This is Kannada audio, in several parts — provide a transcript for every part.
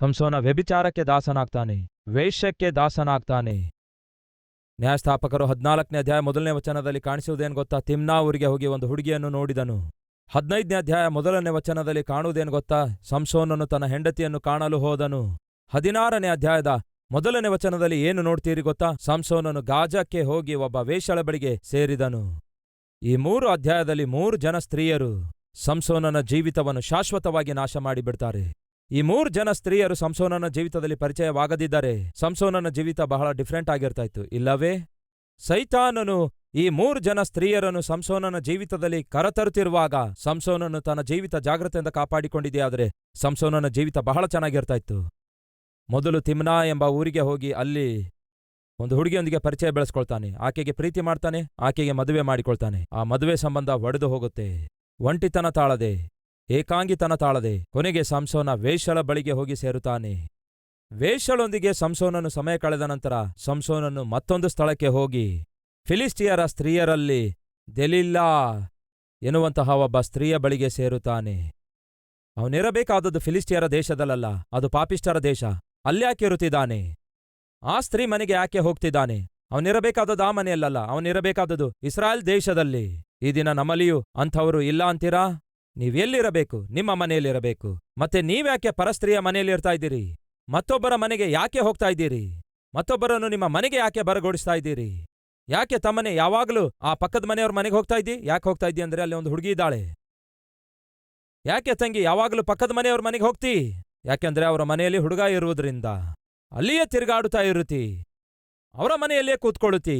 ಸಂಸೋನ ವ್ಯಭಿಚಾರಕ್ಕೆ ದಾಸನಾಗ್ತಾನೆ, ವೇಶ್ಯಕ್ಕೆ ದಾಸನಾಗ್ತಾನೆ. ನ್ಯಾಯಸ್ಥಾಪಕರು 14ನೇ ಅಧ್ಯಾಯ 1ನೇ ವಚನದಲ್ಲಿ ಕಾಣಿಸುವುದೇನು ಗೊತ್ತಾ? ತಿಮ್ನಾ ಊರಿಗೆ ಹೋಗಿ ಒಂದು ಹುಡುಗಿಯನ್ನು ನೋಡಿದನು. 15ನೇ ಅಧ್ಯಾಯ 1ನೇ ವಚನದಲ್ಲಿ ಕಾಣುವುದೇನು ಗೊತ್ತಾ? ಸಂಸೋನನು ತನ್ನ ಹೆಂಡತಿಯನ್ನು ಕಾಣಲು ಹೋದನು. 16ನೇ ಅಧ್ಯಾಯದ 1ನೇ ವಚನದಲ್ಲಿ ಏನು ನೋಡ್ತೀರಿ ಗೊತ್ತಾ? ಸಂಸೋನನು ಗಾಜಕ್ಕೆ ಹೋಗಿ ಒಬ್ಬ ವೇಶ್ಯಳ ಬಳಿಗೆ ಸೇರಿದನು. ಈ 3 ಅಧ್ಯಾಯದಲ್ಲಿ 3 ಜನ ಸ್ತ್ರೀಯರು ಸಂಸೋನನ ಜೀವಿತವನ್ನು ಶಾಶ್ವತವಾಗಿ ನಾಶ ಮಾಡಿಬಿಡ್ತಾರೆ. ಈ 3 ಜನ ಸ್ತ್ರೀಯರು ಸಂಸೋನನ ಜೀವಿತದಲ್ಲಿ ಪರಿಚಯವಾಗದಿದ್ದರೆ ಸಂಸೋನನ ಜೀವಿತ ಬಹಳ ಡಿಫ್ರೆಂಟ್ ಆಗಿರ್ತಾ ಇತ್ತು, ಇಲ್ಲವೇ? ಸೈತಾನನು ಈ 3 ಜನ ಸ್ತ್ರೀಯರನ್ನು ಸಂಸೋನನ ಜೀವಿತದಲ್ಲಿ ಕರತರುತ್ತಿರುವಾಗ ಸಂಸೋನನು ತನ್ನ ಜೀವಿತ ಜಾಗ್ರತೆಯಿಂದ ಕಾಪಾಡಿಕೊಂಡಿದೆಯಾದರೆ ಸಂಸೋನನ ಜೀವಿತ ಬಹಳ ಚೆನ್ನಾಗಿರ್ತಾ ಇತ್ತು. ಮೊದಲು ತಿಮ್ನಾ ಎಂಬ ಊರಿಗೆ ಹೋಗಿ ಅಲ್ಲಿ ಒಂದು ಹುಡುಗಿಯೊಂದಿಗೆ ಪರಿಚಯ ಬೆಳೆಸ್ಕೊಳ್ತಾನೆ, ಆಕೆಗೆ ಪ್ರೀತಿ ಮಾಡ್ತಾನೆ, ಆಕೆಗೆ ಮದುವೆ ಮಾಡಿಕೊಳ್ತಾನೆ. ಆ ಮದುವೆ ಸಂಬಂಧ ಒಡೆದು ಹೋಗುತ್ತೆ. ಒಂಟಿತನ ತಾಳದೆ, ಏಕಾಂಗಿತನ ತಾಳದೆ ಕೊನೆಗೆ ಸಂಸೋನ ವೇಶ್ಯಳ ಬಳಿಗೆ ಹೋಗಿ ಸೇರುತ್ತಾನೆ. ವೇಶ್ಯಳೊಂದಿಗೆ ಸಂಸೋನನು ಸಮಯ ಕಳೆದ ನಂತರ ಸಂಸೋನನು ಮತ್ತೊಂದು ಸ್ಥಳಕ್ಕೆ ಹೋಗಿ ಫಿಲಿಸ್ಟಿಯರ ಸ್ತ್ರೀಯರಲ್ಲಿ ದೆಲಿಲ್ಲಾ ಎನ್ನುವಂತಹ ಒಬ್ಬ ಸ್ತ್ರೀಯ ಬಳಿಗೆ ಸೇರುತ್ತಾನೆ. ಅವನಿರಬೇಕಾದದ್ದು ಫಿಲಿಸ್ಟಿಯರ ದೇಶದಲ್ಲ, ಅದು ಪಾಪಿಷ್ಟರ ದೇಶ. ಅಲ್ಯಾಕೆ ಇರುತ್ತಿದ್ದಾನೆ? ಆ ಸ್ತ್ರೀ ಮನೆಗೆ ಯಾಕೆ ಹೋಗ್ತಿದ್ದಾನೆ? ಅವನಿರಬೇಕಾದದ್ದು ಆ ಮನೆಯಲ್ಲ, ಅವನಿರಬೇಕಾದದ್ದು ಇಸ್ರಾಯೇಲ್ ದೇಶದಲ್ಲಿ. ಈ ದಿನ ನಮ್ಮಲ್ಲಿಯೂ ಅಂಥವರು ಇಲ್ಲ ಅಂತೀರಾ? ನೀವೆಲ್ಲಿರಬೇಕು? ನಿಮ್ಮ ಮನೆಯಲ್ಲಿರಬೇಕು. ಮತ್ತೆ ನೀವ್ಯಾಕೆ ಪರಸ್ತ್ರೀಯ ಮನೆಯಲ್ಲಿ ಇರ್ತಾ ಇದ್ದೀರಿ? ಮತ್ತೊಬ್ಬರ ಮನೆಗೆ ಯಾಕೆ ಹೋಗ್ತಾ ಇದ್ದೀರಿ? ಮತ್ತೊಬ್ಬರನ್ನು ನಿಮ್ಮ ಮನೆಗೆ ಯಾಕೆ ಬರಗೊಡಿಸ್ತಾ ಇದ್ದೀರಿ? ಯಾಕೆ ತಮ್ಮನೆ ಯಾವಾಗಲೂ ಆ ಪಕ್ಕದ ಮನೆಯವ್ರ ಮನೆಗೆ ಹೋಗ್ತಾ ಇದ್ದಿ? ಯಾಕೆ ಹೋಗ್ತಾ ಇದ್ದಿ ಅಂದ್ರೆ ಅಲ್ಲಿ ಒಂದು ಹುಡುಗಿ ಇದ್ದಾಳೆ. ಯಾಕೆ ತಂಗಿ ಯಾವಾಗಲೂ ಪಕ್ಕದ ಮನೆಯವ್ರ ಮನೆಗೆ ಹೋಗ್ತಿ? ಯಾಕೆಂದ್ರೆ ಅವರ ಮನೆಯಲ್ಲಿ ಹುಡುಗ ಇರುವುದರಿಂದ ಅಲ್ಲಿಯೇ ತಿರುಗಾಡುತ್ತಾ ಇರುತ್ತಿ, ಅವರ ಮನೆಯಲ್ಲಿಯೇ ಕೂತ್ಕೊಳ್ಳುತ್ತಿ,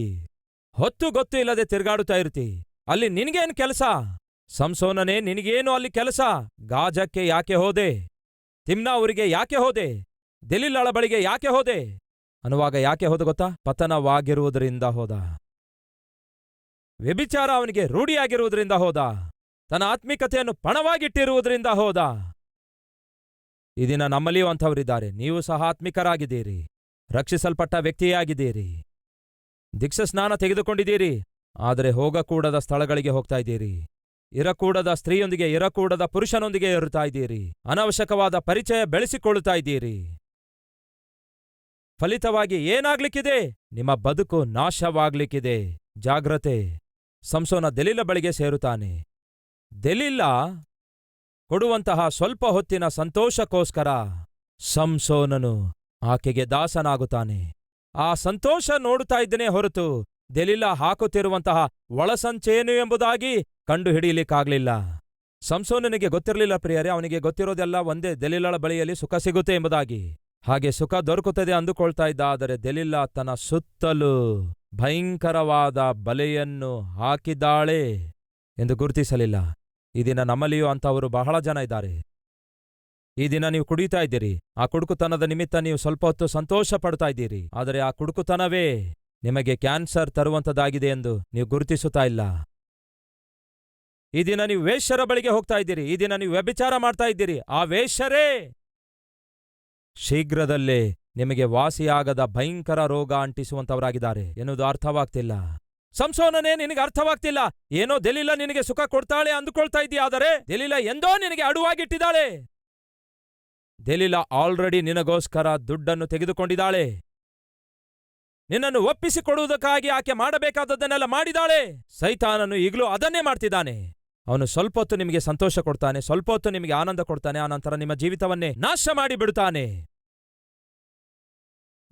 ಹೊತ್ತು ಗೊತ್ತು ಇಲ್ಲದೆ ತಿರುಗಾಡುತ್ತಾ ಇರುತ್ತಿ. ಅಲ್ಲಿ ನಿನಗೇನು ಕೆಲಸ? ಸಂಸೋನನೇ, ನಿನಗೇನು ಅಲ್ಲಿ ಕೆಲಸ? ಗಾಜಕ್ಕೆ ಯಾಕೆ ಹೋದೆ? ತಿಮ್ನಾ ಊರಿಗೆ ಯಾಕೆ ಹೋದೆ? ದೆಲಿಲಾಳ ಬಳಿಗೆ ಯಾಕೆ ಹೋದೆ ಅನ್ನುವಾಗ ಯಾಕೆ ಹೋದ ಗೊತ್ತಾ? ಪತನವಾಗಿರುವುದರಿಂದ ಹೋದ. ವ್ಯಭಿಚಾರ ಅವನಿಗೆ ರೂಢಿಯಾಗಿರುವುದರಿಂದ ಹೋದ. ತನ್ನ ಆತ್ಮಿಕತೆಯನ್ನು ಪಣವಾಗಿಟ್ಟಿರುವುದರಿಂದ ಹೋದ. ಈ ದಿನ ನಮ್ಮಲ್ಲಿಯೂ ಅಂಥವರಿದ್ದಾರೆ. ನೀವು ಸಹ ಆತ್ಮಿಕರಾಗಿದ್ದೀರಿ, ರಕ್ಷಿಸಲ್ಪಟ್ಟ ವ್ಯಕ್ತಿಯಾಗಿದ್ದೀರಿ, ದೀಕ್ಷಾಸ್ನಾನ ತೆಗೆದುಕೊಂಡಿದ್ದೀರಿ, ಆದರೆ ಹೋಗಕೂಡದ ಸ್ಥಳಗಳಿಗೆ ಹೋಗ್ತಾ ಇದ್ದೀರಿ. ಇರಕೂಡದ ಸ್ತ್ರೀಯೊಂದಿಗೆ, ಇರಕೂಡದ ಪುರುಷನೊಂದಿಗೆ ಇರುತ್ತಾ ಇದ್ದೀರಿ. ಅನವಶ್ಯಕವಾದ ಪರಿಚಯ ಬೆಳೆಸಿಕೊಳ್ಳುತ್ತಾ ಇದ್ದೀರಿ. ಫಲಿತವಾಗಿ ಏನಾಗ್ಲಿಕ್ಕಿದೆ? ನಿಮ್ಮ ಬದುಕು ನಾಶವಾಗ್ಲಿಕ್ಕಿದೆ. ಜಾಗ್ರತೆ. ಸಂಸೋನ ದೆಲಿಲ ಬಳಿಗೆ ಸೇರುತ್ತಾನೆ. ದೆಲಿಲ ಕೊಡುವಂತಹ ಸ್ವಲ್ಪ ಹೊತ್ತಿನ ಸಂತೋಷಕ್ಕೋಸ್ಕರ ಸಂಸೋನನು ಆಕೆಗೆ ದಾಸನಾಗುತ್ತಾನೆ. ಆ ಸಂತೋಷ ನೋಡುತ್ತಾ ಇದ್ದನೇ ಹೊರತು ದೆಲಿಲ ಹಾಕುತ್ತಿರುವಂತಹ ಒಳಸಂಚೇನು ಎಂಬುದಾಗಿ ಕಂಡು ಹಿಡಿಯಲಿಕ್ಕಾಗ್ಲಿಲ್ಲ. ಸಂಸೋನನಿಗೆ ಗೊತ್ತಿರಲಿಲ್ಲ ಪ್ರಿಯರೇ, ಅವನಿಗೆ ಗೊತ್ತಿರೋದೆಲ್ಲ ಒಂದೇ, ದೆಲಿಲಳ ಬಳಿಯಲ್ಲಿ ಸುಖ ಸಿಗುತ್ತೆ ಎಂಬುದಾಗಿ. ಹಾಗೆ ಸುಖ ದೊರಕುತ್ತದೆ ಅಂದುಕೊಳ್ತಾ ಇದ್ದ. ಆದರೆ ದೆಲಿಲ ತನ್ನ ಸುತ್ತಲೂ ಭಯಂಕರವಾದ ಬಲೆಯನ್ನು ಹಾಕಿದ್ದಾಳೆ ಎಂದು ಗುರುತಿಸಲಿಲ್ಲ. ಈ ದಿನ ನಮ್ಮಲ್ಲಿಯೂ ಅಂಥವರು ಬಹಳ ಜನ ಇದ್ದಾರೆ. ಈ ದಿನ ನೀವು ಕುಡಿಯುತ್ತಾ ಇದ್ದೀರಿ. ಆ ಕುಡುಕುತನದ ನಿಮಿತ್ತ ನೀವು ಸ್ವಲ್ಪ ಹೊತ್ತು ಸಂತೋಷ ಪಡ್ತಾ ಇದ್ದೀರಿ. ಆದರೆ ಆ ಕುಡುಕುತನವೇ ನಿಮಗೆ ಕ್ಯಾನ್ಸರ್ ತರುವಂಥದ್ದಾಗಿದೆ ಎಂದು ನೀವು ಗುರುತಿಸುತ್ತಾ ಇಲ್ಲ. ಈ ದಿನ ನೀವು ವೇಶ್ಯರ ಬಳಿಗೆ ಹೋಗ್ತಾ ಇದ್ದೀರಿ. ಈ ದಿನ ನೀವು ವ್ಯಭಿಚಾರ ಮಾಡ್ತಾ ಇದ್ದೀರಿ. ಆ ವೇಶ್ಯರೇ ಶೀಘ್ರದಲ್ಲೇ ನಿಮಗೆ ವಾಸಿಯಾಗದ ಭಯಂಕರ ರೋಗ ಅಂಟಿಸುವಂತವರಾಗಿದ್ದಾರೆ ಎನ್ನುವುದು ಅರ್ಥವಾಗ್ತಿಲ್ಲ. ಸಂಸೋನನೇ, ನಿನಗೆ ಅರ್ಥವಾಗ್ತಿಲ್ಲ. ಏನೋ ದೆಲಿಲ ನಿನಗೆ ಸುಖ ಕೊಡ್ತಾಳೆ ಅಂದುಕೊಳ್ತಾ ಇದ್ದೀಯ, ಆದರೆ ದೆಲಿಲ ಎಂದೋ ನಿನಗೆ ಅಡುವಾಗಿಟ್ಟಿದ್ದಾಳೆ. ದೆಲಿಲ ಆಲ್ರೆಡಿ ನಿನಗೋಸ್ಕರ ದುಡ್ಡನ್ನು ತೆಗೆದುಕೊಂಡಿದ್ದಾಳೆ. ನಿನ್ನನ್ನು ಒಪ್ಪಿಸಿಕೊಡುವುದಕ್ಕಾಗಿ ಆಕೆ ಮಾಡಬೇಕಾದದ್ದನ್ನೆಲ್ಲ ಮಾಡಿದಾಳೆ. ಸೈತಾನನು ಈಗಲೂ ಅದನ್ನೇ ಮಾಡ್ತಿದ್ದಾನೆ. ಅವನು ಸ್ವಲ್ಪ ಹೊತ್ತು ನಿಮಗೆ ಸಂತೋಷ ಕೊಡ್ತಾನೆ, ಸ್ವಲ್ಪ ಹೊತ್ತು ನಿಮಗೆ ಆನಂದ ಕೊಡ್ತಾನೆ, ಆನಂತರ ನಿಮ್ಮ ಜೀವಿತವನ್ನೇ ನಾಶ ಮಾಡಿಬಿಡುತ್ತಾನೆ.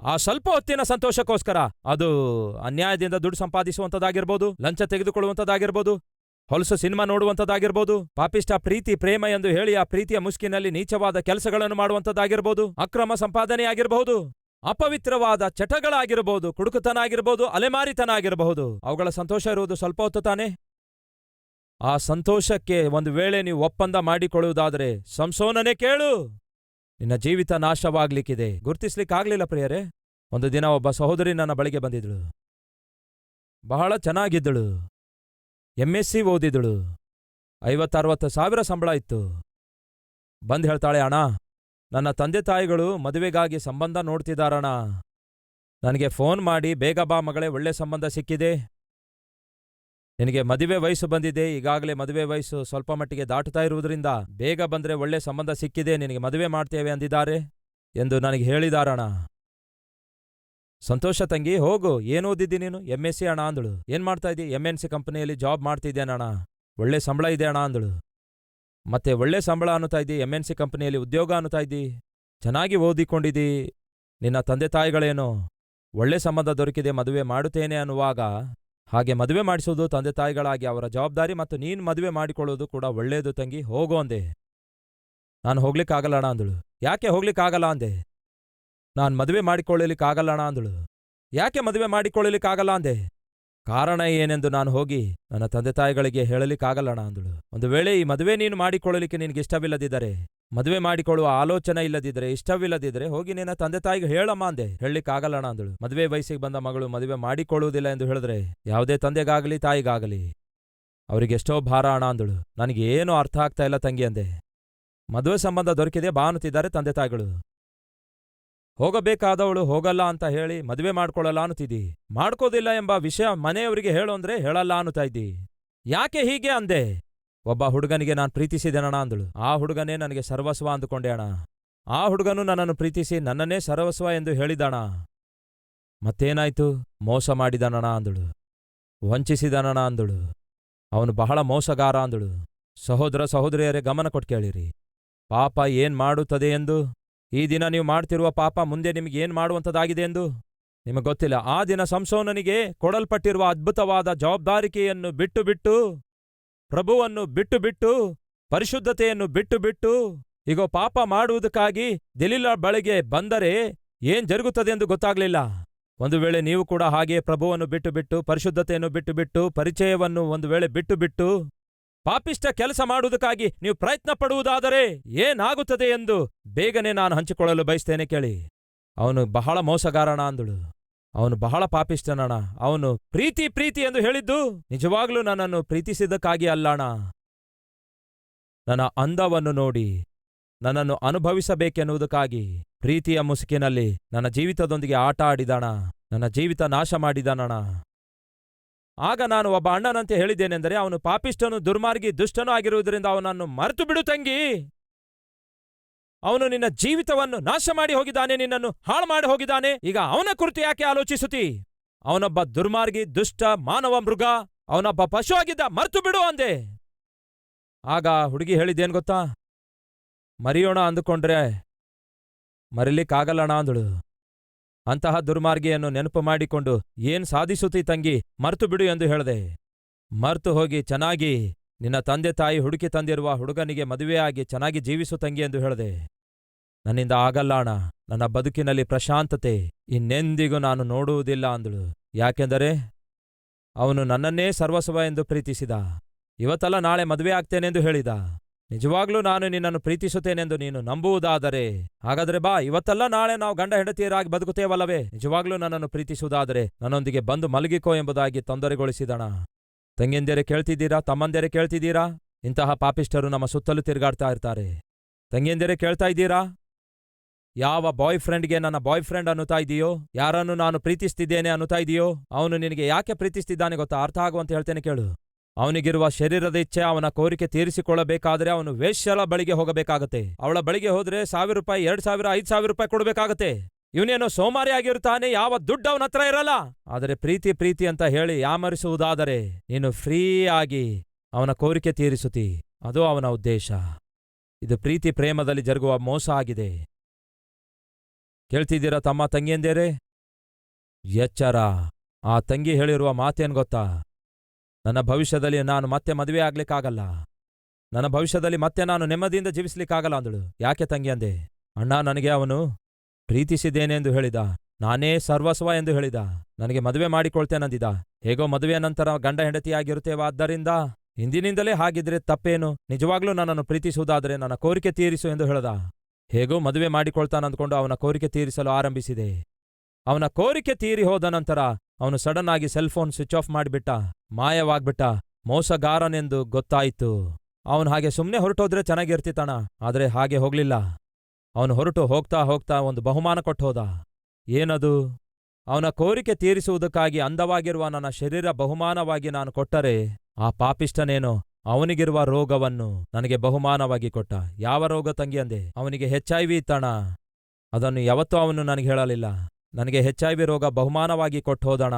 ಆ ಸ್ವಲ್ಪ ಹೊತ್ತಿನ ಸಂತೋಷಕ್ಕೋಸ್ಕರ ಅದು ಅನ್ಯಾಯದಿಂದ ದುಡ್ಡು ಸಂಪಾದಿಸುವಂಥದ್ದಾಗಿರ್ಬೋದು, ಲಂಚ ತೆಗೆದುಕೊಳ್ಳುವಂಥದ್ದಾಗಿರ್ಬೋದು, ಹೊಲಸು ಸಿನಿಮಾ ನೋಡುವಂಥದ್ದಾಗಿರ್ಬೋದು, ಪಾಪಿಷ್ಟ ಪ್ರೀತಿ ಪ್ರೇಮ ಎಂದು ಹೇಳಿ ಆ ಪ್ರೀತಿಯ ಮುಸ್ಕಿನಲ್ಲಿ ನೀಚವಾದ ಕೆಲಸಗಳನ್ನು ಮಾಡುವಂಥದ್ದಾಗಿರ್ಬೋದು, ಅಕ್ರಮ ಸಂಪಾದನೆಯಾಗಿರಬಹುದು, ಅಪವಿತ್ರವಾದ ಚಟಗಳಾಗಿರಬಹುದು, ಕುಡುಕುತನ ಆಗಿರಬಹುದು, ಅಲೆಮಾರಿತನ ಆಗಿರಬಹುದು. ಅವುಗಳ ಸಂತೋಷ ಇರುವುದು ಸ್ವಲ್ಪ ಹೊತ್ತು ತಾನೆ. ಆ ಸಂತೋಷಕ್ಕೆ ಒಂದು ವೇಳೆ ನೀವು ಒಪ್ಪಂದ ಮಾಡಿಕೊಳ್ಳುವುದಾದರೆ ಸಂಸೋನನೇ ಕೇಳು, ನಿನ್ನ ಜೀವಿತ ನಾಶವಾಗ್ಲಿಕ್ಕಿದೆ. ಗುರ್ತಿಸ್ಲಿಕ್ಕಾಗ್ಲಿಲ್ಲ ಪ್ರಿಯರೇ. ಒಂದು ದಿನ ಒಬ್ಬ ಸಹೋದರಿ ನನ್ನ ಬಳಿಗೆ ಬಂದಿದ್ದಳು. ಬಹಳ ಚೆನ್ನಾಗಿದ್ದಳು, MSc ಓದಿದಳು, 50-60 ಸಾವಿರ ಸಂಬಳ ಇತ್ತು. ಬಂದು ಹೇಳ್ತಾಳೆ, ಅಣ್ಣ, ನನ್ನ ತಂದೆ ತಾಯಿಗಳು ಮದುವೆಗಾಗಿ ಸಂಬಂಧ ನೋಡ್ತಿದಾರಣ್ಣ. ನನಗೆ ಫೋನ್ ಮಾಡಿ, ಬೇಗ ಬಾ ಮಗಳೇ, ಒಳ್ಳೆ ಸಂಬಂಧ ಸಿಕ್ಕಿದೆ, ನಿನಗೆ ಮದುವೆ ವಯಸ್ಸು ಬಂದಿದೆ, ಈಗಾಗಲೇ ಮದುವೆ ವಯಸ್ಸು ಸ್ವಲ್ಪ ಮಟ್ಟಿಗೆ ದಾಟುತ್ತಾ ಇರುವುದರಿಂದ ಬೇಗ ಬಂದ್ರೆ ಒಳ್ಳೆ ಸಂಬಂಧ ಸಿಕ್ಕಿದೆ, ನಿನಗೆ ಮದುವೆ ಮಾಡ್ತೇವೆ ಅಂದಿದ್ದಾರೆ ಎಂದು ನನಗೆ ಹೇಳಿದಾರಣ್ಣ. ಸಂತೋಷ ತಂಗಿ, ಹೋಗು, ಏನು ಓದಿದ್ದಿ ನೀನು? MSc ಅಣ್ಣ ಅಂದಳು. ಏನ್ ಮಾಡ್ತಾ ಇದ್ದಿ? MNC ಕಂಪನಿಯಲ್ಲಿ ಜಾಬ್ ಮಾಡ್ತಿದ್ದೇನಣ್ಣ, ಒಳ್ಳೆ ಸಂಬಳ ಇದೆ ಅಣ್ಣ ಅಂದಳು. ಮತ್ತೆ ಒಳ್ಳೆ ಸಂಬಳ ಅನ್ನುತ್ತಾ ಇದ್ದಿ, MNC ಕಂಪನಿಯಲ್ಲಿ ಉದ್ಯೋಗ ಅನ್ನುತ್ತಾ ಇದ್ದಿ, ಚೆನ್ನಾಗಿ ಓದಿಕೊಂಡಿದ್ದಿ, ನಿನ್ನ ತಂದೆ ತಾಯಿಗಳೇನೋ ಒಳ್ಳೆ ಸಂಬಂಧ ದೊರಕಿದೆ, ಮದುವೆ ಮಾಡುತ್ತೇನೆ ಅನ್ನುವಾಗ ಹಾಗೆ ಮದುವೆ ಮಾಡಿಸೋದು ತಂದೆ ತಾಯಿಗಳಾಗಿ ಅವರ ಜವಾಬ್ದಾರಿ, ಮತ್ತು ನೀನು ಮದುವೆ ಮಾಡಿಕೊಳ್ಳೋದು ಕೂಡ ಒಳ್ಳೇದು ತಂಗಿ, ಹೋಗೋ ಅಂದೆ. ನಾನು ಹೋಗ್ಲಿಕ್ಕಾಗಲ್ಲಣ ಅಂದಳು. ಯಾಕೆ ಹೋಗ್ಲಿಕ್ಕಾಗಲ್ಲ ಅಂದೆ. ನಾನು ಮದುವೆ ಮಾಡಿಕೊಳ್ಳಲಿಕ್ಕಾಗಲ್ಲಣ ಅಂದಳು. ಯಾಕೆ ಮದುವೆ ಮಾಡಿಕೊಳ್ಳಲಿಕ್ಕಾಗಲ್ಲ ಅಂದೆ. ಕಾರಣ ಏನೆಂದು ನಾನು ಹೋಗಿ ನನ್ನ ತಂದೆ ತಾಯಿಗಳಿಗೆ ಹೇಳಲಿಕ್ಕಾಗಲ್ಲಣ ಅಂದಳು. ಒಂದು ವೇಳೆ ಈ ಮದುವೆ ನೀನು ಮಾಡಿಕೊಳ್ಳಲಿಕ್ಕೆ ನಿನಗೆ ಇಷ್ಟವಿಲ್ಲದಿದ್ದರೆ, ಮದುವೆ ಮಾಡಿಕೊಳ್ಳುವ ಆಲೋಚನೆ ಇಲ್ಲದಿದ್ದರೆ, ಇಷ್ಟವಿಲ್ಲದಿದ್ದರೆ ಹೋಗಿ ನಿನ್ನ ತಂದೆ ತಾಯಿಗೆ ಹೇಳಮ್ಮ ಅಂದೆ. ಹೇಳಲಿಕ್ಕಾಗಲ್ಲಣ ಅಂದಳು. ಮದುವೆ ವಯಸ್ಸಿಗೆ ಬಂದ ಮಗಳು ಮದುವೆ ಮಾಡಿಕೊಳ್ಳುವುದಿಲ್ಲ ಎಂದು ಹೇಳಿದ್ರೆ ಯಾವುದೇ ತಂದೆಗಾಗಲಿ ತಾಯಿಗಾಗಲಿ ಅವರಿಗೆಷ್ಟೋ ಭಾರ ಅಣ ಅಂದಳು. ನನಗೆ ಏನೂ ಅರ್ಥ ಆಗ್ತಾ ಇಲ್ಲ ತಂಗಿ ಅಂದೆ. ಮದುವೆ ಸಂಬಂಧ ದೊರಕಿದೆ ಬಾ ಅನ್ನುತ್ತಿದ್ದಾರೆ ತಂದೆ ತಾಯಿಗಳು. ಹೋಗಬೇಕಾದವಳು ಹೋಗಲ್ಲ ಅಂತ ಹೇಳಿ ಮದುವೆ ಮಾಡ್ಕೊಳ್ಳಲ್ಲ ಅನ್ನುತ್ತಿದ್ದಿ. ಮಾಡ್ಕೋದಿಲ್ಲ ಎಂಬ ವಿಷಯ ಮನೆಯವರಿಗೆ ಹೇಳು ಅಂದ್ರೆ ಹೇಳಲ್ಲ ಅನ್ನುತ್ತಾ ಇದ್ದಿ. ಯಾಕೆ ಹೀಗೆ ಅಂದೆ. ಒಬ್ಬ ಹುಡುಗನಿಗೆ ನಾನು ಪ್ರೀತಿಸಿದೆನಣ ಅಂದಳು. ಆ ಹುಡುಗನೇ ನನಗೆ ಸರ್ವಸ್ವ ಅಂದುಕೊಂಡೆ ಅಣ್ಣ. ಆ ಹುಡುಗನು ನನ್ನನ್ನು ಪ್ರೀತಿಸಿ ನನ್ನನ್ನೇ ಸರ್ವಸ್ವ ಎಂದು ಹೇಳಿದಣ. ಮತ್ತೇನಾಯ್ತು? ಮೋಸ ಮಾಡಿದನಣ ಅಂದಳು. ವಂಚಿಸಿದನಣ ಅಂದಳು. ಅವನು ಬಹಳ ಮೋಸಗಾರ ಅಂದಳು. ಸಹೋದರ ಸಹೋದರಿಯರೇ, ಗಮನ ಕೊಟ್ಟು ಕೇಳಿರಿ. ಪಾಪ ಏನ್ ಮಾಡುತ್ತದೆ ಎಂದು, ಈ ದಿನ ನೀವು ಮಾಡ್ತಿರುವ ಪಾಪ ಮುಂದೆ ನಿಮಗೆ ಏನ್ ಮಾಡುವಂಥದ್ದಾಗಿದೆ ಎಂದು ನಿಮಗೆ ಗೊತ್ತಿಲ್ಲ. ಆ ದಿನ ಸಂಸೋನನಿಗೆ ಕೊಡಲ್ಪಟ್ಟಿರುವ ಅದ್ಭುತವಾದ ಜವಾಬ್ದಾರಿಕೆಯನ್ನು ಬಿಟ್ಟು ಬಿಟ್ಟು, ಪ್ರಭುವನ್ನು ಬಿಟ್ಟು ಬಿಟ್ಟು, ಪರಿಶುದ್ಧತೆಯನ್ನು ಬಿಟ್ಟು ಬಿಟ್ಟು, ಈಗ ಪಾಪ ಮಾಡುವುದಕ್ಕಾಗಿ ದೆಲೀಲಳ ಬಳಿಗೆ ಬಂದರೆ ಏನ್ ಜರುಗುತ್ತದೆ ಎಂದು ಗೊತ್ತಾಗ್ಲಿಲ್ಲ. ಒಂದು ವೇಳೆ ನೀವು ಕೂಡ ಹಾಗೆ ಪ್ರಭುವನ್ನು ಬಿಟ್ಟು ಬಿಟ್ಟು, ಪರಿಶುದ್ಧತೆಯನ್ನು ಬಿಟ್ಟು ಬಿಟ್ಟು, ಪರಿಚಯವನ್ನು ಒಂದು ವೇಳೆ ಬಿಟ್ಟು ಬಿಟ್ಟು ಪಾಪಿಷ್ಟ ಕೆಲಸ ಮಾಡುವುದಕ್ಕಾಗಿ ನೀವು ಪ್ರಯತ್ನ ಪಡುವುದಾದರೆ ಏನಾಗುತ್ತದೆ ಎಂದು ಬೇಗನೆ ನಾನು ಹಂಚಿಕೊಳ್ಳಲು ಬಯಸ್ತೇನೆ ಕೇಳಿ. ಅವನು ಬಹಳ ಮೋಸಗಾರಣ ಅಂದಳು. ಅವನು ಬಹಳ ಪಾಪಿಷ್ಟನಣ. ಅವನು ಪ್ರೀತಿ ಪ್ರೀತಿ ಎಂದು ಹೇಳಿದ್ದು ನಿಜವಾಗ್ಲೂ ನನ್ನನ್ನು ಪ್ರೀತಿಸಿದ್ದಕ್ಕಾಗಿ ಅಲ್ಲಣ. ನನ್ನ ಅಂದವನ್ನು ನೋಡಿ ನನ್ನನ್ನು ಅನುಭವಿಸಬೇಕೆನ್ನುವುದಕ್ಕಾಗಿ ಪ್ರೀತಿಯ ಮುಸುಕಿನಲ್ಲಿ ನನ್ನ ಜೀವಿತದೊಂದಿಗೆ ಆಟ ಆಡಿದಣ. ನನ್ನ ಜೀವಿತ ನಾಶ ಮಾಡಿದನಣ. ಆಗ ನಾನು ಒಬ್ಬ ಅಣ್ಣನಂತೆ ಹೇಳಿದ್ದೇನೆಂದರೆ, ಅವನು ಪಾಪಿಷ್ಟನು, ದುರ್ಮಾರ್ಗಿ, ದುಷ್ಟನೂ ಆಗಿರುವುದರಿಂದ ಅವನನ್ನು ಮರೆತು ಬಿಡು ತಂಗಿ. ಅವನು ನಿನ್ನ ಜೀವಿತವನ್ನು ನಾಶ ಮಾಡಿ ಹೋಗಿದ್ದಾನೆ, ನಿನ್ನನ್ನು ಹಾಳು ಮಾಡಿ ಹೋಗಿದ್ದಾನೆ. ಈಗ ಅವನ ಕುರಿತು ಯಾಕೆ ಆಲೋಚಿಸುತ್ತಿ? ಅವನೊಬ್ಬ ದುರ್ಮಾರ್ಗಿ, ದುಷ್ಟ, ಮಾನವ ಮೃಗ, ಅವನೊಬ್ಬ ಪಶು ಆಗಿದ್ದ, ಮರೆತು ಬಿಡು ಅಂದೆ. ಆಗ ಹುಡುಗಿ ಹೇಳಿದ್ದೇನು ಗೊತ್ತಾ? ಮರೆಯೋಣ ಅಂದುಕೊಂಡ್ರೆ ಮರಿಲಿಕ್ಕಾಗಲ್ಲಣ ಅಂದಳು. ಅಂತಹ ದುರ್ಮಾರ್ಗಿಯನ್ನು ನೆನಪು ಮಾಡಿಕೊಂಡು ಏನ್ ಸಾಧಿಸುತ್ತೀ ತಂಗಿ, ಮರ್ತು ಬಿಡು ಎಂದು ಹೇಳಿದೆ. ಮರ್ತು ಹೋಗಿ ಚೆನ್ನಾಗಿ ನಿನ್ನ ತಂದೆ ತಾಯಿ ಹುಡುಕಿ ತಂದಿರುವ ಹುಡುಗನಿಗೆ ಮದುವೆಯಾಗಿ ಚೆನ್ನಾಗಿ ಜೀವಿಸು ತಂಗಿ ಎಂದು ಹೇಳಿದೆ. ನನ್ನಿಂದ ಆಗಲ್ಲ ಅಣ್ಣ, ನನ್ನ ಬದುಕಿನಲ್ಲಿ ಪ್ರಶಾಂತತೆ ಇನ್ನೆಂದಿಗೂ ನಾನು ನೋಡುವುದಿಲ್ಲ ಅಂದಳು. ಯಾಕೆಂದರೆ ಅವನು ನನ್ನನ್ನೇ ಸರ್ವಸ್ವ ಎಂದು ಪ್ರೀತಿಸಿದ. ಇವತ್ತಲ್ಲ ನಾಳೆ ಮದುವೆ ಆಗ್ತೇನೆಂದು ಹೇಳಿದ. ನಿಜವಾಗ್ಲೂ ನಾನು ನಿನ್ನನ್ನು ಪ್ರೀತಿಸುತ್ತೇನೆಂದು ನೀನು ನಂಬುವುದಾದರೆ ಹಾಗಾದರೆ ಬಾ, ಇವತ್ತಲ್ಲ ನಾಳೆ ನಾವು ಗಂಡ ಹೆಂಡತಿಯರಾಗಿ ಬದುಕುತ್ತೇವಲ್ಲವೇ? ನಿಜವಾಗ್ಲೂ ನನ್ನನ್ನು ಪ್ರೀತಿಸುವುದಾದರೆ ನನ್ನೊಂದಿಗೆ ಬಂದು ಮಲಗಿಕೋ ಎಂಬುದಾಗಿ ತೊಂದರೆಗೊಳಿಸಿದಣ. ತಂಗಿಯಂದಿರೇ ಕೇಳ್ತಿದ್ದೀರಾ? ತಮ್ಮಂದಿರೇ ಕೇಳ್ತಿದ್ದೀರಾ? ಇಂತಹ ಪಾಪಿಷ್ಟರು ನಮ್ಮ ಸುತ್ತಲೂ ತಿರುಗಾಡ್ತಾ ಇರ್ತಾರೆ. ತಂಗಿಯಂದಿರೇ ಕೇಳ್ತಾ ಇದ್ದೀರಾ? ಯಾವ ಬಾಯ್ ಫ್ರೆಂಡ್ಗೆ ನನ್ನ ಬಾಯ್ ಫ್ರೆಂಡ್ ಅನ್ನುತ್ತಾ ಇದೆಯೋ, ಯಾರನ್ನು ನಾನು ಪ್ರೀತಿಸ್ತಿದ್ದೇನೆ ಅನ್ನುತ್ತಾ ಇದೆಯೋ, ಅವನು ನಿನಗೆ ಯಾಕೆ ಪ್ರೀತಿಸ್ತಿದ್ದಾನೆ ಗೊತ್ತಾ? ಅರ್ಥ ಆಗುವಂತ ಹೇಳ್ತೇನೆ ಕೇಳು. ಅವನಿಗಿರುವ ಶರೀರದ ಇಚ್ಛೆ, ಅವನ ಕೋರಿಕೆ ತೀರಿಸಿಕೊಳ್ಳಬೇಕಾದ್ರೆ ಅವನು ವೇಶ್ಯಳ ಬಳಿಗೆ ಹೋಗಬೇಕಾಗತ್ತೆ. ಅವಳ ಬಳಿಗೆ ಹೋದ್ರೆ 1,000 ರೂಪಾಯಿ, 2,000, 5,000 ರೂಪಾಯಿ ಕೊಡಬೇಕಾಗತ್ತೆ. ಇವನೇನೋ ಸೋಮಾರಿ ಆಗಿರುತ್ತಾನೆ, ಯಾವ ದುಡ್ಡು ಅವನ ಹತ್ರ ಇರಲ್ಲ. ಆದರೆ ಪ್ರೀತಿ ಪ್ರೀತಿ ಅಂತ ಹೇಳಿ ಯಾಮರಿಸುವುದಾದರೆ ನೀನು ಫ್ರೀ ಆಗಿ ಅವನ ಕೋರಿಕೆ ತೀರಿಸುತ್ತಿ. ಅದು ಅವನ ಉದ್ದೇಶ. ಇದು ಪ್ರೀತಿ ಪ್ರೇಮದಲ್ಲಿ ಜರುಗುವ ಮೋಸ ಆಗಿದೆ. ಕೇಳ್ತಿದ್ದೀರಾ ತಮ್ಮ ತಂಗಿಯಂದೇರೆ? ಎಚ್ಚರ. ಆ ತಂಗಿ ಹೇಳಿರುವ ಮಾತೇನ್ ಗೊತ್ತಾ? ನನ್ನ ಭವಿಷ್ಯದಲ್ಲಿ ನಾನು ಮತ್ತೆ ಮದುವೆ ಆಗ್ಲಿಕ್ಕಾಗಲ್ಲ, ನನ್ನ ಭವಿಷ್ಯದಲ್ಲಿ ಮತ್ತೆ ನಾನು ನೆಮ್ಮದಿಯಿಂದ ಜೀವಿಸ್ಲಿಕ್ಕಾಗಲ್ಲ ಅಂದಳು. ಯಾಕೆ ತಂಗಿ ಅಂದೆ. ಅಣ್ಣ, ನನಗೆ ಅವನು ಪ್ರೀತಿಸಿದ್ದೇನೆ ಎಂದು ಹೇಳಿದ, ನಾನೇ ಸರ್ವಸ್ವ ಎಂದು ಹೇಳಿದ, ನನಗೆ ಮದುವೆ ಮಾಡಿಕೊಳ್ತೇನಂದಿದ. ಹೇಗೋ ಮದುವೆಯ ನಂತರ ಗಂಡ ಹೆಂಡತಿಯಾಗಿರುತ್ತೇವಾದ್ದರಿಂದ ಹಿಂದಿನಿಂದಲೇ ಹಾಗಿದ್ರೆ ತಪ್ಪೇನು? ನಿಜವಾಗ್ಲೂ ನನ್ನನ್ನು ಪ್ರೀತಿಸುವುದಾದರೆ ನನ್ನ ಕೋರಿಕೆ ತೀರಿಸು ಎಂದು ಹೇಳದ. ಹೇಗೋ ಮದುವೆ ಮಾಡಿಕೊಳ್ತಾನಂದ್ಕೊಂಡು ಅವನ ಕೋರಿಕೆ ತೀರಿಸಲು ಆರಂಭಿಸಿದೆ. ಅವನ ಕೋರಿಕೆ ತೀರಿ ಹೋದ ನಂತರ ಅವನು ಸಡನ್ ಆಗಿ ಸೆಲ್ಫೋನ್ ಸ್ವಿಚ್ ಆಫ್ ಮಾಡಿಬಿಟ್ಟ, ಮಾಯವಾಗ್ಬಿಟ್ಟ. ಮೋಸಗಾರನೆಂದು ಗೊತ್ತಾಯಿತು. ಅವನು ಹಾಗೆ ಸುಮ್ಮನೆ ಹೊರಟೋದ್ರೆ ಚೆನ್ನಾಗಿರ್ತಿತ್ತಣ, ಆದ್ರೆ ಹಾಗೆ ಹೋಗ್ಲಿಲ್ಲ. ಅವನು ಹೊರಟು ಹೋಗ್ತಾ ಹೋಗ್ತಾ ಒಂದು ಬಹುಮಾನ ಕೊಟ್ಟೋದ. ಏನದು? ಅವನ ಕೋರಿಕೆ ತೀರಿಸುವುದಕ್ಕಾಗಿ ಅಂದವಾಗಿರುವ ನನ್ನ ಶರೀರ ಬಹುಮಾನವಾಗಿ ನಾನು ಕೊಟ್ಟರೆ, ಆ ಪಾಪಿಷ್ಟನೇನೋ ಅವನಿಗಿರುವ ರೋಗವನ್ನು ನನಗೆ ಬಹುಮಾನವಾಗಿ ಕೊಟ್ಟ. ಯಾವ ರೋಗ ತಂಗಿ ಅಂದೆ? ಅವನಿಗೆ HIV ಇತ್ತಣ. ಅದನ್ನು ಯಾವತ್ತೂ ಅವನು ನನಗೆ ಹೇಳಲಿಲ್ಲ. ನನಗೆ HIV ರೋಗ ಬಹುಮಾನವಾಗಿ ಕೊಟ್ಟೋದಣ.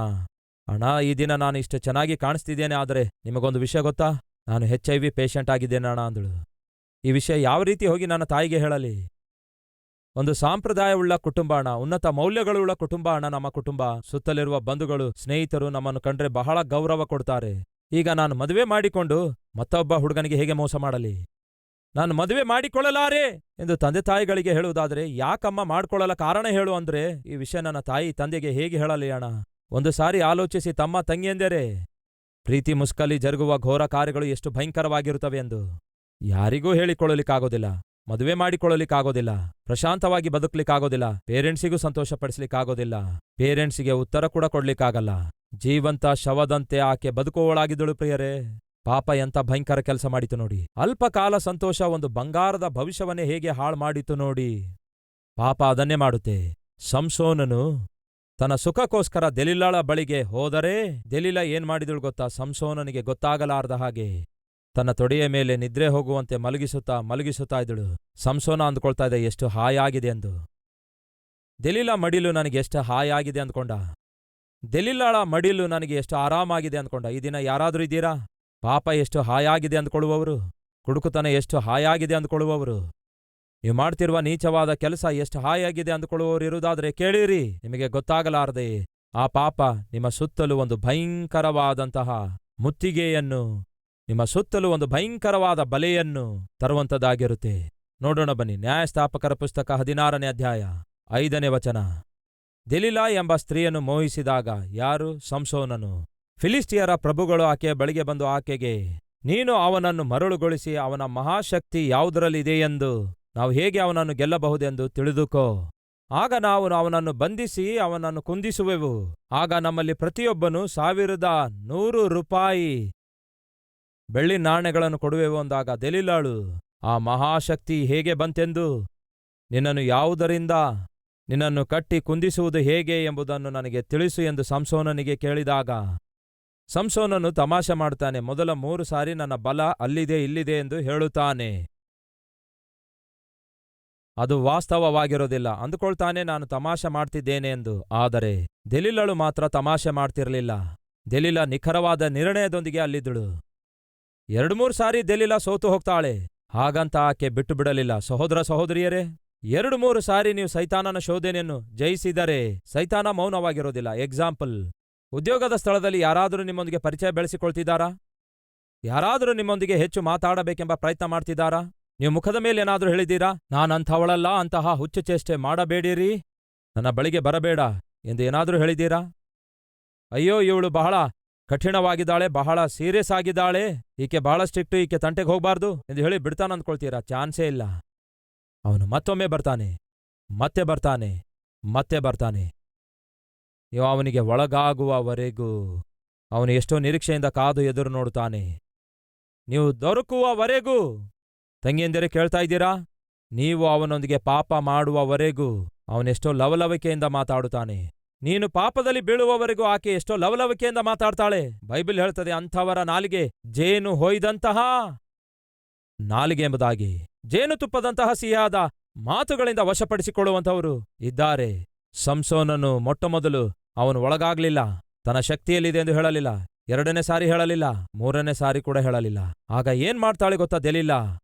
ಅಣ್ಣ, ಈ ದಿನ ನಾನು ಇಷ್ಟು ಚೆನ್ನಾಗಿ ಕಾಣಿಸ್ತಿದ್ದೇನೆ, ಆದರೆ ನಿಮಗೊಂದು ವಿಷಯ ಗೊತ್ತಾ? ನಾನು HIV ಪೇಷಂಟ್ ಆಗಿದ್ದೇನಣ್ಣ ಅಂದಳು. ಈ ವಿಷಯ ಯಾವ ರೀತಿ ಹೋಗಿ ನನ್ನ ತಾಯಿಗೆ ಹೇಳಲಿ? ಒಂದು ಸಾಂಪ್ರದಾಯವುಳ್ಳ ಕುಟುಂಬ ಅಣ್ಣ, ಉನ್ನತ ಮೌಲ್ಯಗಳುಳ್ಳ ಕುಟುಂಬ ಅಣ್ಣ ನಮ್ಮ ಕುಟುಂಬ. ಸುತ್ತಲಿರುವ ಬಂಧುಗಳು, ಸ್ನೇಹಿತರು ನಮ್ಮನ್ನು ಕಂಡ್ರೆ ಬಹಳ ಗೌರವ ಕೊಡ್ತಾರೆ. ಈಗ ನಾನು ಮದುವೆ ಮಾಡಿಕೊಂಡು ಮತ್ತೊಬ್ಬ ಹುಡುಗನಿಗೆ ಹೇಗೆ ಮೋಸ ಮಾಡಲಿ? ನಾನು ಮದುವೆ ಮಾಡಿಕೊಳ್ಳಲಾರೆ ಎಂದು ತಂದೆ ತಾಯಿಗಳಿಗೆ ಹೇಳುವುದಾದ್ರೆ, ಯಾಕಮ್ಮ ಮಾಡ್ಕೊಳ್ಳಲ್ಲ ಕಾರಣ ಹೇಳು ಅಂದ್ರೆ, ಈ ವಿಷಯ ನನ್ನ ತಾಯಿ ತಂದೆಗೆ ಹೇಗೆ ಹೇಳಲಿ ಅಣ್ಣ? ಒಂದು ಸಾರಿ ಆಲೋಚಿಸಿ ತಮ್ಮ ತಂಗಿಯಂದೇರೆ, ಪ್ರೀತಿ ಮುಸ್ಕಲಿ ಜರುಗುವ ಘೋರ ಕಾರ್ಯಗಳು ಎಷ್ಟು ಭಯಂಕರವಾಗಿರುತ್ತವೆ ಎಂದು ಯಾರಿಗೂ ಹೇಳಿಕೊಳ್ಳಲಿಕ್ಕಾಗೋದಿಲ್ಲ. ಮದುವೆ ಮಾಡಿಕೊಳ್ಳಲಿಕ್ಕಾಗೋದಿಲ್ಲ, ಪ್ರಶಾಂತವಾಗಿ ಬದುಕಲಿಕ್ಕಾಗೋದಿಲ್ಲ, ಪೇರೆಂಟ್ಸಿಗೂ ಸಂತೋಷಪಡಿಸ್ಲಿಕ್ಕಾಗೋದಿಲ್ಲ, ಪೇರೆಂಟ್ಸಿಗೆ ಉತ್ತರ ಕೂಡ ಕೊಡ್ಲಿಕ್ಕಾಗಲ್ಲ. ಜೀವಂತ ಶವದಂತೆ ಆಕೆ ಬದುಕುವವಳಾಗಿದ್ದಳು ಪ್ರಿಯರೇ. ಪಾಪ ಎಂಥ ಭಯಂಕರ ಕೆಲಸ ಮಾಡಿತು ನೋಡಿ. ಅಲ್ಪಕಾಲ ಸಂತೋಷ ಒಂದು ಬಂಗಾರದ ಭವಿಷ್ಯವನ್ನೇ ಹೇಗೆ ಹಾಳು ಮಾಡಿತು ನೋಡಿ. ಪಾಪ ಅದನ್ನೇ ಮಾಡುತ್ತೆ. ಸಂಸೋನನು ತನ್ನ ಸುಖಕ್ಕೋಸ್ಕರ ದೆಲಿಲಾಳ ಬಳಿಗೆ ಹೋದರೆ, ದೆಲಿಲಾ ಏನ್ ಮಾಡಿದಳು ಗೊತ್ತಾ? ಸಂಸೋನನಿಗೆ ಗೊತ್ತಾಗಲಾರ್ದ ಹಾಗೆ ತನ್ನ ತೊಡೆಯ ಮೇಲೆ ನಿದ್ರೆ ಹೋಗುವಂತೆ ಮಲಗಿಸುತ್ತಾ ಇದ್ದಳು. ಸಂಸೋನ ಅಂದ್ಕೊಳ್ತಾ ಇದೆ ಎಷ್ಟು ಹಾಯಾಗಿದೆ ಎಂದು. ದೆಲಿಲಾ ಮಡಿಲು ನನಗೆ ಎಷ್ಟು ಹಾಯಾಗಿದೆ ಅಂದ್ಕೊಂಡ. ದೆಲಿಲಾಳ ಮಡಿಲು ನನಗೆ ಎಷ್ಟು ಆರಾಮಾಗಿದೆ ಅಂದ್ಕೊಂಡ. ಈ ದಿನ ಯಾರಾದ್ರೂ ಇದ್ದೀರಾ? ಪಾಪ ಎಷ್ಟು ಹಾಯಾಗಿದೆ ಅಂದ್ಕೊಳ್ಳುವವರು, ಕುಡುಕುತನ ಎಷ್ಟು ಹಾಯಾಗಿದೆ ಅಂದ್ಕೊಳ್ಳುವವರು, ನೀವು ಮಾಡ್ತಿರುವ ನೀಚವಾದ ಕೆಲಸ ಎಷ್ಟು ಹಾಯಾಗಿದೆ ಅಂದ್ಕೊಳ್ಳುವವರು ಇರುವುದಾದ್ರೆ ಕೇಳಿರಿ. ನಿಮಗೆ ಗೊತ್ತಾಗಲಾರದೆ ಆ ಪಾಪ ನಿಮ್ಮ ಸುತ್ತಲೂ ಒಂದು ಭಯಂಕರವಾದಂತಹ ಮುತ್ತಿಗೆಯನ್ನು, ನಿಮ್ಮ ಸುತ್ತಲೂ ಒಂದು ಭಯಂಕರವಾದ ಬಲೆಯನ್ನು ತರುವಂಥದ್ದಾಗಿರುತ್ತೆ. ನೋಡೋಣ ಬನ್ನಿ. ನ್ಯಾಯಸ್ಥಾಪಕರ ಪುಸ್ತಕ 16ನೇ ಅಧ್ಯಾಯ 5ನೇ ವಚನ. ದೆಲಿಲಾ ಎಂಬ ಸ್ತ್ರೀಯನ್ನು ಮೋಹಿಸಿದಾಗ ಯಾರು? ಸಂಸೋನನು. ಫಿಲಿಸ್ಟಿಯರ ಪ್ರಭುಗಳು ಆಕೆಯ ಬಳಿಗೆ ಬಂದು ಆಕೆಗೆ, ನೀನು ಅವನನ್ನು ಮರಳುಗೊಳಿಸಿ ಅವನ ಮಹಾಶಕ್ತಿ ಯಾವುದರಲ್ಲಿದೆಯೆಂದು ನಾವು ಹೇಗೆ ಅವನನ್ನು ಗೆಲ್ಲಬಹುದೆಂದು ತಿಳಿದುಕೋ. ಆಗ ನಾವು ಅವನನ್ನು ಬಂಧಿಸಿ ಅವನನ್ನು ಕುಂದಿಸುವೆವು. ಆಗ ನಮ್ಮಲ್ಲಿ ಪ್ರತಿಯೊಬ್ಬನು 1100 ರೂಪಾಯಿ ಬೆಳ್ಳಿ ನಾಣ್ಯಗಳನ್ನು ಕೊಡುವೆವು ಅಂದಾಗ ದೆಲಿಲಾಳು, ಆ ಮಹಾಶಕ್ತಿ ಹೇಗೆ ಬಂತೆಂದು, ನಿನ್ನನ್ನು ಯಾವುದರಿಂದ, ನಿನ್ನನ್ನು ಕಟ್ಟಿ ಕುಂದಿಸುವುದು ಹೇಗೆ ಎಂಬುದನ್ನು ನನಗೆ ತಿಳಿಸು ಎಂದು ಸಂಸೋನನಿಗೆ ಕೇಳಿದಾಗ, ಸಂಸೋನನು ತಮಾಷೆ ಮಾಡುತ್ತಾನೆ. ಮೊದಲ 3 ಸಾರಿ ನನ್ನ ಬಲ ಅಲ್ಲಿದೆ ಇಲ್ಲಿದೆ ಎಂದು ಹೇಳುತ್ತಾನೆ. ಅದು ವಾಸ್ತವವಾಗಿರೋದಿಲ್ಲ. ಅಂದುಕೊಳ್ತಾನೆ ನಾನು ತಮಾಷೆ ಮಾಡ್ತಿದ್ದೇನೆ ಎಂದು. ಆದರೆ ದೆಲಿಲಳು ಮಾತ್ರ ತಮಾಷೆ ಮಾಡ್ತಿರಲಿಲ್ಲ. ದೆಲಿಲಾ ನಿಖರವಾದ ನಿರ್ಣಯದೊಂದಿಗೆ ಅಲ್ಲಿದ್ದಳು. 2-3 ಸಾರಿ ದೆಲಿಲಾ ಸೋತು ಹೋಗ್ತಾಳೆ. ಹಾಗಂತ ಆಕೆ ಬಿಟ್ಟು ಬಿಡಲಿಲ್ಲ. ಸಹೋದರ ಸಹೋದರಿಯರೇ, 2-3 ಸಾರಿ ನೀವು ಸೈತಾನನ ಶೋಧನೆಯನ್ನು ಜಯಿಸಿದರೆ ಸೈತಾನ ಮೌನವಾಗಿರೋದಿಲ್ಲ. ಎಕ್ಸಾಂಪಲ್, ಉದ್ಯೋಗದ ಸ್ಥಳದಲ್ಲಿ ಯಾರಾದರೂ ನಿಮ್ಮೊಂದಿಗೆ ಪರಿಚಯ ಬೆಳೆಸಿಕೊಳ್ತಿದ್ದಾರಾ? ಯಾರಾದರೂ ನಿಮ್ಮೊಂದಿಗೆ ಹೆಚ್ಚು ಮಾತಾಡಬೇಕೆಂಬ ಪ್ರಯತ್ನ ಮಾಡ್ತಿದ್ದಾರಾ? ನೀವು ಮುಖದ ಮೇಲೆ ಏನಾದರೂ ಹೇಳಿದ್ದೀರಾ? ನಾನಂಥವಳಲ್ಲ, ಅಂತಹ ಹುಚ್ಚು ಚೇಷ್ಟೆ ಮಾಡಬೇಡಿರಿ, ನನ್ನ ಬಳಿಗೆ ಬರಬೇಡ ಎಂದು ಏನಾದರೂ ಹೇಳಿದ್ದೀರಾ? ಅಯ್ಯೋ, ಇವಳು ಬಹಳ ಕಠಿಣವಾಗಿದ್ದಾಳೆ, ಬಹಳ ಸೀರಿಯಸ್ ಆಗಿದ್ದಾಳೆ, ಈಕೆ ಬಹಳ ಸ್ಟ್ರಿಕ್ಟು, ಈಕೆ ತಂಟೆಗೆ ಹೋಗ್ಬಾರ್ದು ಎಂದು ಹೇಳಿ ಬಿಡ್ತಾನಂದ್ಕೊಳ್ತೀರಾ? ಚಾನ್ಸೇ ಇಲ್ಲ. ಅವನು ಮತ್ತೊಮ್ಮೆ ಬರ್ತಾನೆ, ಮತ್ತೆ ಬರ್ತಾನೆ, ಮತ್ತೆ ಬರ್ತಾನೆ. ನೀವು ಅವನಿಗೆ ಒಳಗಾಗುವವರೆಗೂ ಅವನು ಎಷ್ಟೋ ನಿರೀಕ್ಷೆಯಿಂದ ಕಾದು ಎದುರು ನೋಡುತ್ತಾನೆ. ನೀವು ದೊರಕುವವರೆಗೂ, ತಂಗಿಯಂದಿರೆ ಕೇಳ್ತಾ ಇದ್ದೀರಾ? ನೀವು ಅವನೊಂದಿಗೆ ಪಾಪ ಮಾಡುವವರೆಗೂ ಅವನೆಷ್ಟೋ ಲವಲವಿಕೆಯಿಂದ ಮಾತಾಡುತ್ತಾನೆ. ನೀನು ಪಾಪದಲ್ಲಿ ಬೀಳುವವರೆಗೂ ಆಕೆ ಎಷ್ಟೋ ಲವಲವಿಕೆಯಿಂದ ಮಾತಾಡ್ತಾಳೆ. ಬೈಬಲ್ ಹೇಳ್ತದೆ, ಅಂಥವರ ನಾಲಿಗೆ ಜೇನು ಹೊಯ್ದಂತಹ ನಾಲಿಗೆ ಎಂಬುದಾಗಿ. ಜೇನುತುಪ್ಪದಂತಹ ಸಿಹಿಯಾದ ಮಾತುಗಳಿಂದ ವಶಪಡಿಸಿಕೊಳ್ಳುವಂಥವರು ಇದ್ದಾರೆ. ಸಂಸೋನನು ಮೊಟ್ಟಮೊದಲು ಅವನು ಒಳಗಾಗ್ಲಿಲ್ಲ, ತನ್ನ ಶಕ್ತಿಯಲ್ಲಿದೆ ಎಂದು ಹೇಳಲಿಲ್ಲ, 2ನೇ ಸಾರಿ ಹೇಳಲಿಲ್ಲ, 3ನೇ ಸಾರಿ ಕೂಡ ಹೇಳಲಿಲ್ಲ. ಆಗ ಏನ್ ಮಾಡ್ತಾಳೆ ಗೊತ್ತಾ ದೆಲಿಲಾ?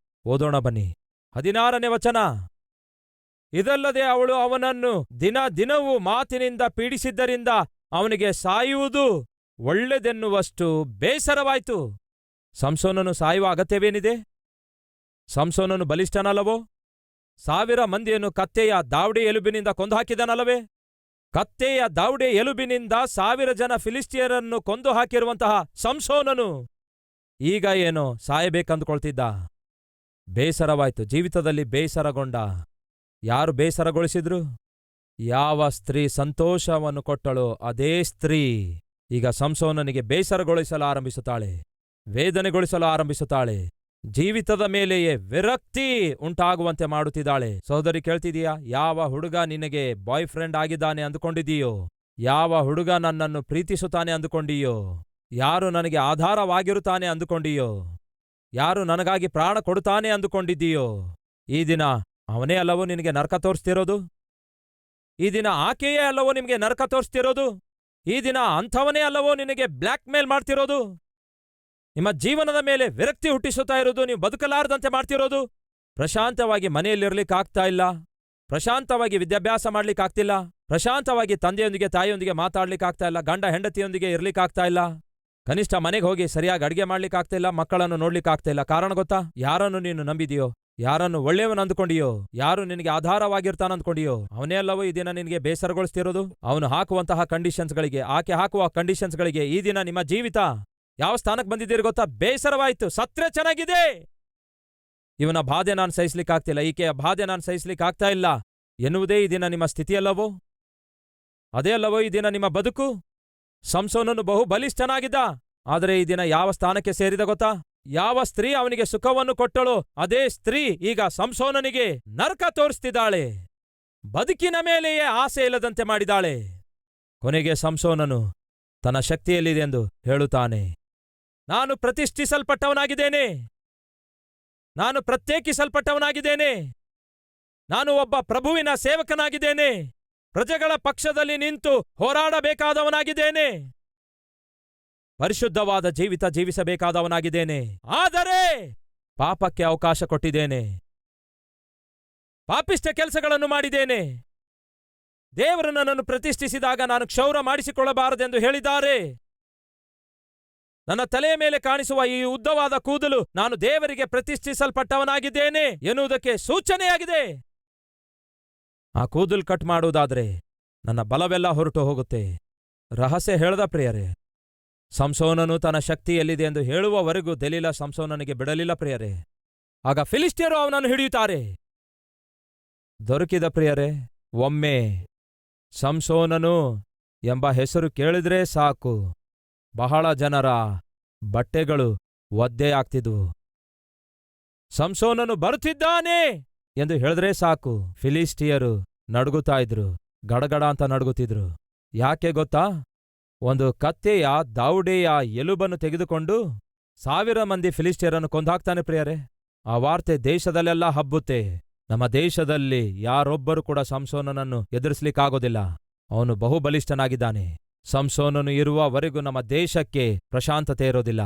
ಓದೋಣ ಬನ್ನಿ. 16ನೇ ವಚನ. ಇದಲ್ಲದೆ ಅವಳು ಅವನನ್ನು ದಿನವೂ ಮಾತಿನಿಂದ ಪೀಡಿಸಿದ್ದರಿಂದ ಅವನಿಗೆ ಸಾಯುವುದು ಒಳ್ಳೆದೆನ್ನುವಷ್ಟು ಬೇಸರವಾಯ್ತು. ಸಂಸೋನನು ಸಾಯುವ ಅಗತ್ಯವೇನಿದೆ? ಸಂಸೋನನು ಬಲಿಷ್ಠನಲ್ಲವೋ? 1000 ಮಂದಿಯನ್ನು ಕತ್ತೆಯ ದಾವಡೆ ಎಲುಬಿನಿಂದ ಕೊಂದು ಹಾಕಿದನಲ್ಲವೇ? ಕತ್ತೆಯ ದಾವಡೆ ಎಲುಬಿನಿಂದ 1000 ಜನ ಫಿಲಿಸ್ಟಿಯರನ್ನು ಕೊಂದು ಹಾಕಿರುವಂತಹ ಸಂಸೋನನು ಈಗ ಏನೋ ಸಾಯಬೇಕಂದುಕೊಳ್ತಿದ್ದ. ಬೇಸರವಾಯ್ತು, ಜೀವಿತದಲ್ಲಿ ಬೇಸರಗೊಂಡ. ಯಾರು ಬೇಸರಗೊಳಿಸಿದ್ರು? ಯಾವ ಸ್ತ್ರೀ ಸಂತೋಷವನ್ನು ಕೊಟ್ಟಳೋ ಅದೇ ಸ್ತ್ರೀ ಈಗ ಸಂಸೋನನಿಗೆ ಬೇಸರಗೊಳಿಸಲು ಆರಂಭಿಸುತ್ತಾಳೆ, ವೇದನೆಗೊಳಿಸಲು ಆರಂಭಿಸುತ್ತಾಳೆ. ಜೀವಿತದ ಮೇಲೆಯೇ ವಿರಕ್ತಿ ಉಂಟಾಗುವಂತೆ ಮಾಡುತ್ತಿದ್ದಾಳೆ. ಸಹೋದರಿ, ಕೇಳ್ತಿದೀಯಾ? ಯಾವ ಹುಡುಗ ನಿನಗೆ ಬಾಯ್ ಫ್ರೆಂಡ್ ಆಗಿದ್ದಾನೆ ಅಂದುಕೊಂಡಿದೀಯೋ, ಯಾವ ಹುಡುಗ ನನ್ನನ್ನು ಪ್ರೀತಿಸುತ್ತಾನೆ ಅಂದುಕೊಂಡಿಯೋ, ಯಾರು ನನಗೆ ಆಧಾರವಾಗಿರುತ್ತಾನೆ ಅಂದುಕೊಂಡಿಯೋ, ಯಾರು ನನಗಾಗಿ ಪ್ರಾಣ ಕೊಡುತ್ತಾನೆ ಅಂದುಕೊಂಡಿದ್ದೀಯೋ, ಈ ದಿನ ಅವನೇ ಅಲ್ಲವೋ ನಿನಗೆ ನರಕ ತೋರಿಸ್ತಿರೋದು? ಈ ದಿನ ಆಕೆಯೇ ಅಲ್ಲವೋ ನಿಮಗೆ ನರಕ ತೋರಿಸ್ತಿರೋದು? ಈ ದಿನ ಅಂಥವನೇ ಅಲ್ಲವೋ ನಿನಗೆ ಬ್ಲ್ಯಾಕ್ ಮೇಲ್ ಮಾಡ್ತಿರೋದು? ನಿಮ್ಮ ಜೀವನದ ಮೇಲೆ ವಿರಕ್ತಿ ಹುಟ್ಟಿಸುತ್ತಾ ಇರೋದು, ನೀವು ಬದುಕಲಾರದಂತೆ ಮಾಡ್ತಿರೋದು. ಪ್ರಶಾಂತವಾಗಿ ಮನೆಯಲ್ಲಿರ್ಲಿಕ್ಕಾಗ್ತಾ ಇಲ್ಲ, ಪ್ರಶಾಂತವಾಗಿ ವಿದ್ಯಾಭ್ಯಾಸ ಮಾಡ್ಲಿಕ್ಕಾಗ್ತಿಲ್ಲ, ಪ್ರಶಾಂತವಾಗಿ ತಂದೆಯೊಂದಿಗೆ ತಾಯಿಯೊಂದಿಗೆ ಮಾತಾಡ್ಲಿಕ್ಕಾಗ್ತಾ ಇಲ್ಲ, ಗಂಡ ಹೆಂಡತಿಯೊಂದಿಗೆ ಇರ್ಲಿಕ್ಕಾಗ್ತಾ ಇಲ್ಲ, ಕನಿಷ್ಠ ಮನೆಗೆ ಹೋಗಿ ಸರಿಯಾಗಿ ಅಡಿಗೆ ಮಾಡ್ಲಿಕ್ಕಾಗ್ತಿಲ್ಲ, ಮಕ್ಕಳನ್ನು ನೋಡ್ಲಿಕ್ಕಾಗ್ತಾ ಇಲ್ಲ. ಕಾರಣ ಗೊತ್ತಾ? ಯಾರನ್ನು ನೀನು ನಂಬಿದೆಯೋ, ಯಾರನ್ನು ಒಳ್ಳೆಯವನು ಅಂದ್ಕೊಂಡಿಯೋ, ಯಾರು ನಿನಗೆ ಆಧಾರವಾಗಿರ್ತಾನಂದ್ಕೊಂಡಿಯೋ, ಅವನೇ ಅಲ್ಲವೋ ಈ ದಿನ ನಿನಗೆ ಬೇಸರಗೊಳಿಸ್ತಿರೋದು. ಅವನು ಹಾಕುವಂತಹ ಕಂಡೀಷನ್ಸ್ಗಳಿಗೆ, ಆಕೆ ಹಾಕುವ ಕಂಡೀಷನ್ಸ್ಗಳಿಗೆ ಈ ದಿನ ನಿಮ್ಮ ಜೀವಿತ ಯಾವ ಸ್ಥಾನಕ್ಕೆ ಬಂದಿದ್ದೀರಿ ಗೊತ್ತಾ? ಬೇಸರವಾಯ್ತು, ಸತ್ರೆ ಚೆನ್ನಾಗಿದೆ, ಇವನ ಬಾಧೆ ನಾನು ಸಹಿಸ್ಲಿಕ್ಕಾಗ್ತಿಲ್ಲ, ಈಕೆಯ ಬಾಧೆ ನಾನು ಸಹಿಸ್ಲಿಕ್ಕಾಗ್ತಾ ಇಲ್ಲ ಎನ್ನುವುದೇ ಈ ದಿನ ನಿಮ್ಮ ಸ್ಥಿತಿಯಲ್ಲವೋ? ಅದೇ ಅಲ್ಲವೋ ಈ ದಿನ ನಿಮ್ಮ ಬದುಕು? ಸಂಸೋನನು ಬಹು ಬಲಿಷ್ಠನಾಗಿದ್ದ, ಆದರೆ ಈ ದಿನ ಯಾವ ಸ್ಥಾನಕ್ಕೆ ಸೇರಿದ ಗೊತ್ತಾ? ಯಾವ ಸ್ತ್ರೀ ಅವನಿಗೆ ಸುಖವನ್ನು ಕೊಟ್ಟಳೋ ಅದೇ ಸ್ತ್ರೀ ಈಗ ಸಂಸೋನನಿಗೆ ನರಕ ತೋರಿಸ್ತಿದ್ದಾಳೆ, ಬದುಕಿನ ಮೇಲೆಯೇ ಆಸೆ ಇಲ್ಲದಂತೆ ಮಾಡಿದಾಳೆ. ಕೊನೆಗೆ ಸಂಸೋನನು ತನ್ನ ಶಕ್ತಿಯಲ್ಲಿದೆ ಎಂದು ಹೇಳುತ್ತಾನೆ, ನಾನು ಪ್ರತಿಷ್ಠಿಸಲ್ಪಟ್ಟವನಾಗಿದ್ದೇನೆ, ನಾನು ಪ್ರತ್ಯೇಕಿಸಲ್ಪಟ್ಟವನಾಗಿದ್ದೇನೆ, ನಾನು ಒಬ್ಬ ಪ್ರಭುವಿನ ಸೇವಕನಾಗಿದ್ದೇನೆ, ಪ್ರಜೆಗಳ ಪಕ್ಷದಲ್ಲಿ ನಿಂತು ಹೋರಾಡಬೇಕಾದವನಾಗಿದ್ದೇನೆ, ಪರಿಶುದ್ಧವಾದ ಜೀವಿತ ಜೀವಿಸಬೇಕಾದವನಾಗಿದ್ದೇನೆ. ಆದರೆ ಪಾಪಕ್ಕೆ ಅವಕಾಶ ಕೊಟ್ಟಿದ್ದೇನೆ, ಪಾಪಿಷ್ಠ ಕೆಲಸಗಳನ್ನು ಮಾಡಿದ್ದೇನೆ. ದೇವರು ನನ್ನನ್ನು ಪ್ರತಿಷ್ಠಿಸಿದಾಗ ನಾನು ಕ್ಷೌರ ಮಾಡಿಸಿಕೊಳ್ಳಬಾರದೆಂದು ಹೇಳಿದ್ದಾರೆ. ನನ್ನ ತಲೆಯ ಮೇಲೆ ಕಾಣಿಸುವ ಈ ಉದ್ದವಾದ ಕೂದಲು ನಾನು ದೇವರಿಗೆ ಪ್ರತಿಷ್ಠಿಸಲ್ಪಟ್ಟವನಾಗಿದ್ದೇನೆ ಎನ್ನುವುದಕ್ಕೆ ಸೂಚನೆಯಾಗಿದೆ. ಆ ಕೂದಲು ಕಟ್ ಮಾಡುವುದಾದ್ರೆ ನನ್ನ ಬಲವೆಲ್ಲ ಹೊರಟು ಹೋಗುತ್ತೆ. ರಹಸ್ಯ ಹೇಳದ ಪ್ರಿಯರೇ, ಸಂಸೋನನು ತನ್ನ ಶಕ್ತಿ ಎಲ್ಲಿದೆ ಎಂದು ಹೇಳುವವರೆಗೂ ದೆಲೀಲ ಸಂಸೋನನಿಗೆ ಬಿಡಲಿಲ್ಲ ಪ್ರಿಯರೇ. ಆಗ ಫಿಲಿಷ್ಟಿಯರು ಅವನನ್ನು ಹಿಡಿಯುತ್ತಾರೆ. ದೊರಕಿದ ಪ್ರಿಯರೇ, ಒಮ್ಮೆ ಸಂಸೋನನು ಎಂಬ ಹೆಸರು ಕೇಳಿದ್ರೆ ಸಾಕು, ಬಹಳ ಜನರ ಬಟ್ಟೆಗಳು ಒದ್ದೆಯಾಗ್ತಿದ್ವು. ಸಂಸೋನನು ಬರುತ್ತಿದ್ದಾನೆ ಎಂದು ಹೇಳಿದ್ರೆ ಸಾಕು, ಫಿಲಿಷ್ಟಿಯರು ನಡುಗುತ್ತಾ ಇದ್ರು, ಗಡಗಡ ಅಂತ ನಡುಗುತ್ತಿದ್ರು. ಯಾಕೆ ಗೊತ್ತಾ? ಒಂದು ಕತ್ತೆಯ ದಾವುಡೆಯ ಎಲುಬನ್ನು ತೆಗೆದುಕೊಂಡು 1000 ಮಂದಿ ಫಿಲಿಷ್ಟಿಯರನ್ನು ಕೊಂದಾಕ್ತಾನೆ ಪ್ರಿಯರೇ. ಆ ವಾರ್ತೆ ದೇಶದಲ್ಲೆಲ್ಲ ಹಬ್ಬುತ್ತೆ. ನಮ್ಮ ದೇಶದಲ್ಲಿ ಯಾರೊಬ್ಬರು ಕೂಡ ಸಂಸೋನನನ್ನು ಎದುರಿಸ್ಲಿಕ್ಕಾಗೋದಿಲ್ಲ. ಅವನು ಬಹುಬಲಿಷ್ಠನಾಗಿದ್ದಾನೆ. ಸಂಸೋನನು ಇರುವವರೆಗೂ ನಮ್ಮ ದೇಶಕ್ಕೆ ಪ್ರಶಾಂತತೆ ಇರೋದಿಲ್ಲ.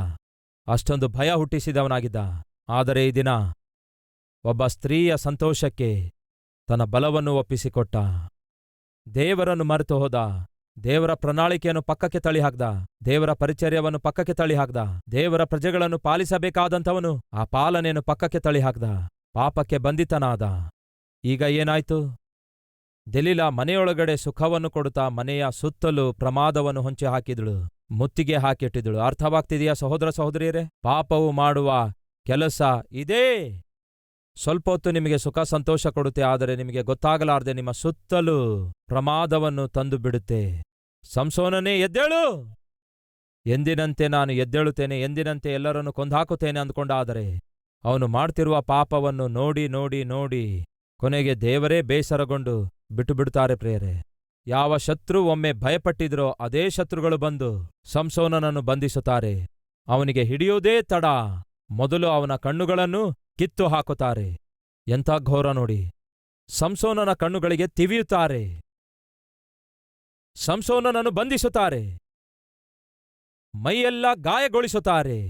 ಅಷ್ಟೊಂದು ಭಯ ಹುಟ್ಟಿಸಿದವನಾಗಿದ್ದ. ಆದರೆ ಈ ದಿನ ಒಬ್ಬ ಸ್ತ್ರೀಯ ಸಂತೋಷಕ್ಕೆ ತನ್ನ ಬಲವನ್ನು ಒಪ್ಪಿಸಿಕೊಟ್ಟ. ದೇವರನ್ನು ಮರೆತು ಹೋದ. ದೇವರ ಪ್ರಣಾಳಿಕೆಯನ್ನು ಪಕ್ಕಕ್ಕೆ ತಳ್ಳಿಹಾಕ್ದ. ದೇವರ ಪರಿಚರ್ಯವನ್ನು ಪಕ್ಕಕ್ಕೆ ತಳ್ಳಿಹಾಕ್ದ. ದೇವರ ಪ್ರಜೆಗಳನ್ನು ಪಾಲಿಸಬೇಕಾದಂಥವನು ಆ ಪಾಲನೆಯನ್ನು ಪಕ್ಕಕ್ಕೆ ತಳ್ಳಿಹಾಕ್ದ. ಪಾಪಕ್ಕೆ ಬಂಧಿತನಾದ. ಈಗ ಏನಾಯ್ತು? ದೆಲೀಲ ಮನೆಯೊಳಗಡೆ ಸುಖವನ್ನು ಕೊಡುತ್ತಾ ಮನೆಯ ಸುತ್ತಲೂ ಪ್ರಮಾದವನ್ನು ಹೊಂಚಿ ಹಾಕಿದಳು, ಮುತ್ತಿಗೆ ಹಾಕಿಟ್ಟಿದಳು. ಅರ್ಥವಾಗ್ತಿದೆಯಾ ಸಹೋದರ ಸಹೋದರಿಯರೇ? ಪಾಪವು ಮಾಡುವ ಕೆಲಸ ಇದೇ. ಸ್ವಲ್ಪ ಹೊತ್ತು ನಿಮಗೆ ಸುಖ ಸಂತೋಷ ಕೊಡುತ್ತೆ, ಆದರೆ ನಿಮಗೆ ಗೊತ್ತಾಗಲಾರದೆ ನಿಮ್ಮ ಸುತ್ತಲೂ ಪ್ರಮಾದವನ್ನು ತಂದು ಬಿಡುತ್ತೆ. ಸಂಸೋನನೇ ಎದ್ದೇಳು, ಎಂದಿನಂತೆ ನಾನು ಎದ್ದೇಳುತ್ತೇನೆ, ಎಂದಿನಂತೆ ಎಲ್ಲರನ್ನು ಕೊಂದಾಕುತ್ತೇನೆ ಅಂದ್ಕೊಂಡಾದರೆ ಅವನು ಮಾಡ್ತಿರುವ ಪಾಪವನ್ನು ನೋಡಿ ನೋಡಿ ನೋಡಿ ಕೊನೆಗೆ ದೇವರೇ ಬೇಸರಗೊಂಡು ಬಿಟ್ಟು ಬಿಡುತ್ತಾರೆ ಪ್ರಿಯರೇ. ಯಾವ ಶತ್ರು ಒಮ್ಮೆ ಭಯಪಟ್ಟಿದ್ರೋ ಅದೇ ಶತ್ರುಗಳು ಬಂದು ಸಂಸೋನನನ್ನು ಬಂಧಿಸುತ್ತಾರೆ. ಅವನಿಗೆ ಹಿಡಿಯುವುದೇ ತಡ, ಮೊದಲು ಅವನ ಕಣ್ಣುಗಳನ್ನು ಕಿತ್ತು ಹಾಕುತ್ತಾರೆ. ಎಂಥ ಘೋರ ನೋಡಿ! ಸಂಸೋನನ ಕಣ್ಣುಗಳಿಗೆ ತಿವಿಯುತ್ತಾರೆ, ಸಂಸೋನನನ್ನು ಬಂಧಿಸುತ್ತಾರೆ, ಮೈಯೆಲ್ಲ ಗಾಯಗೊಳಿಸುತ್ತಾರೆ.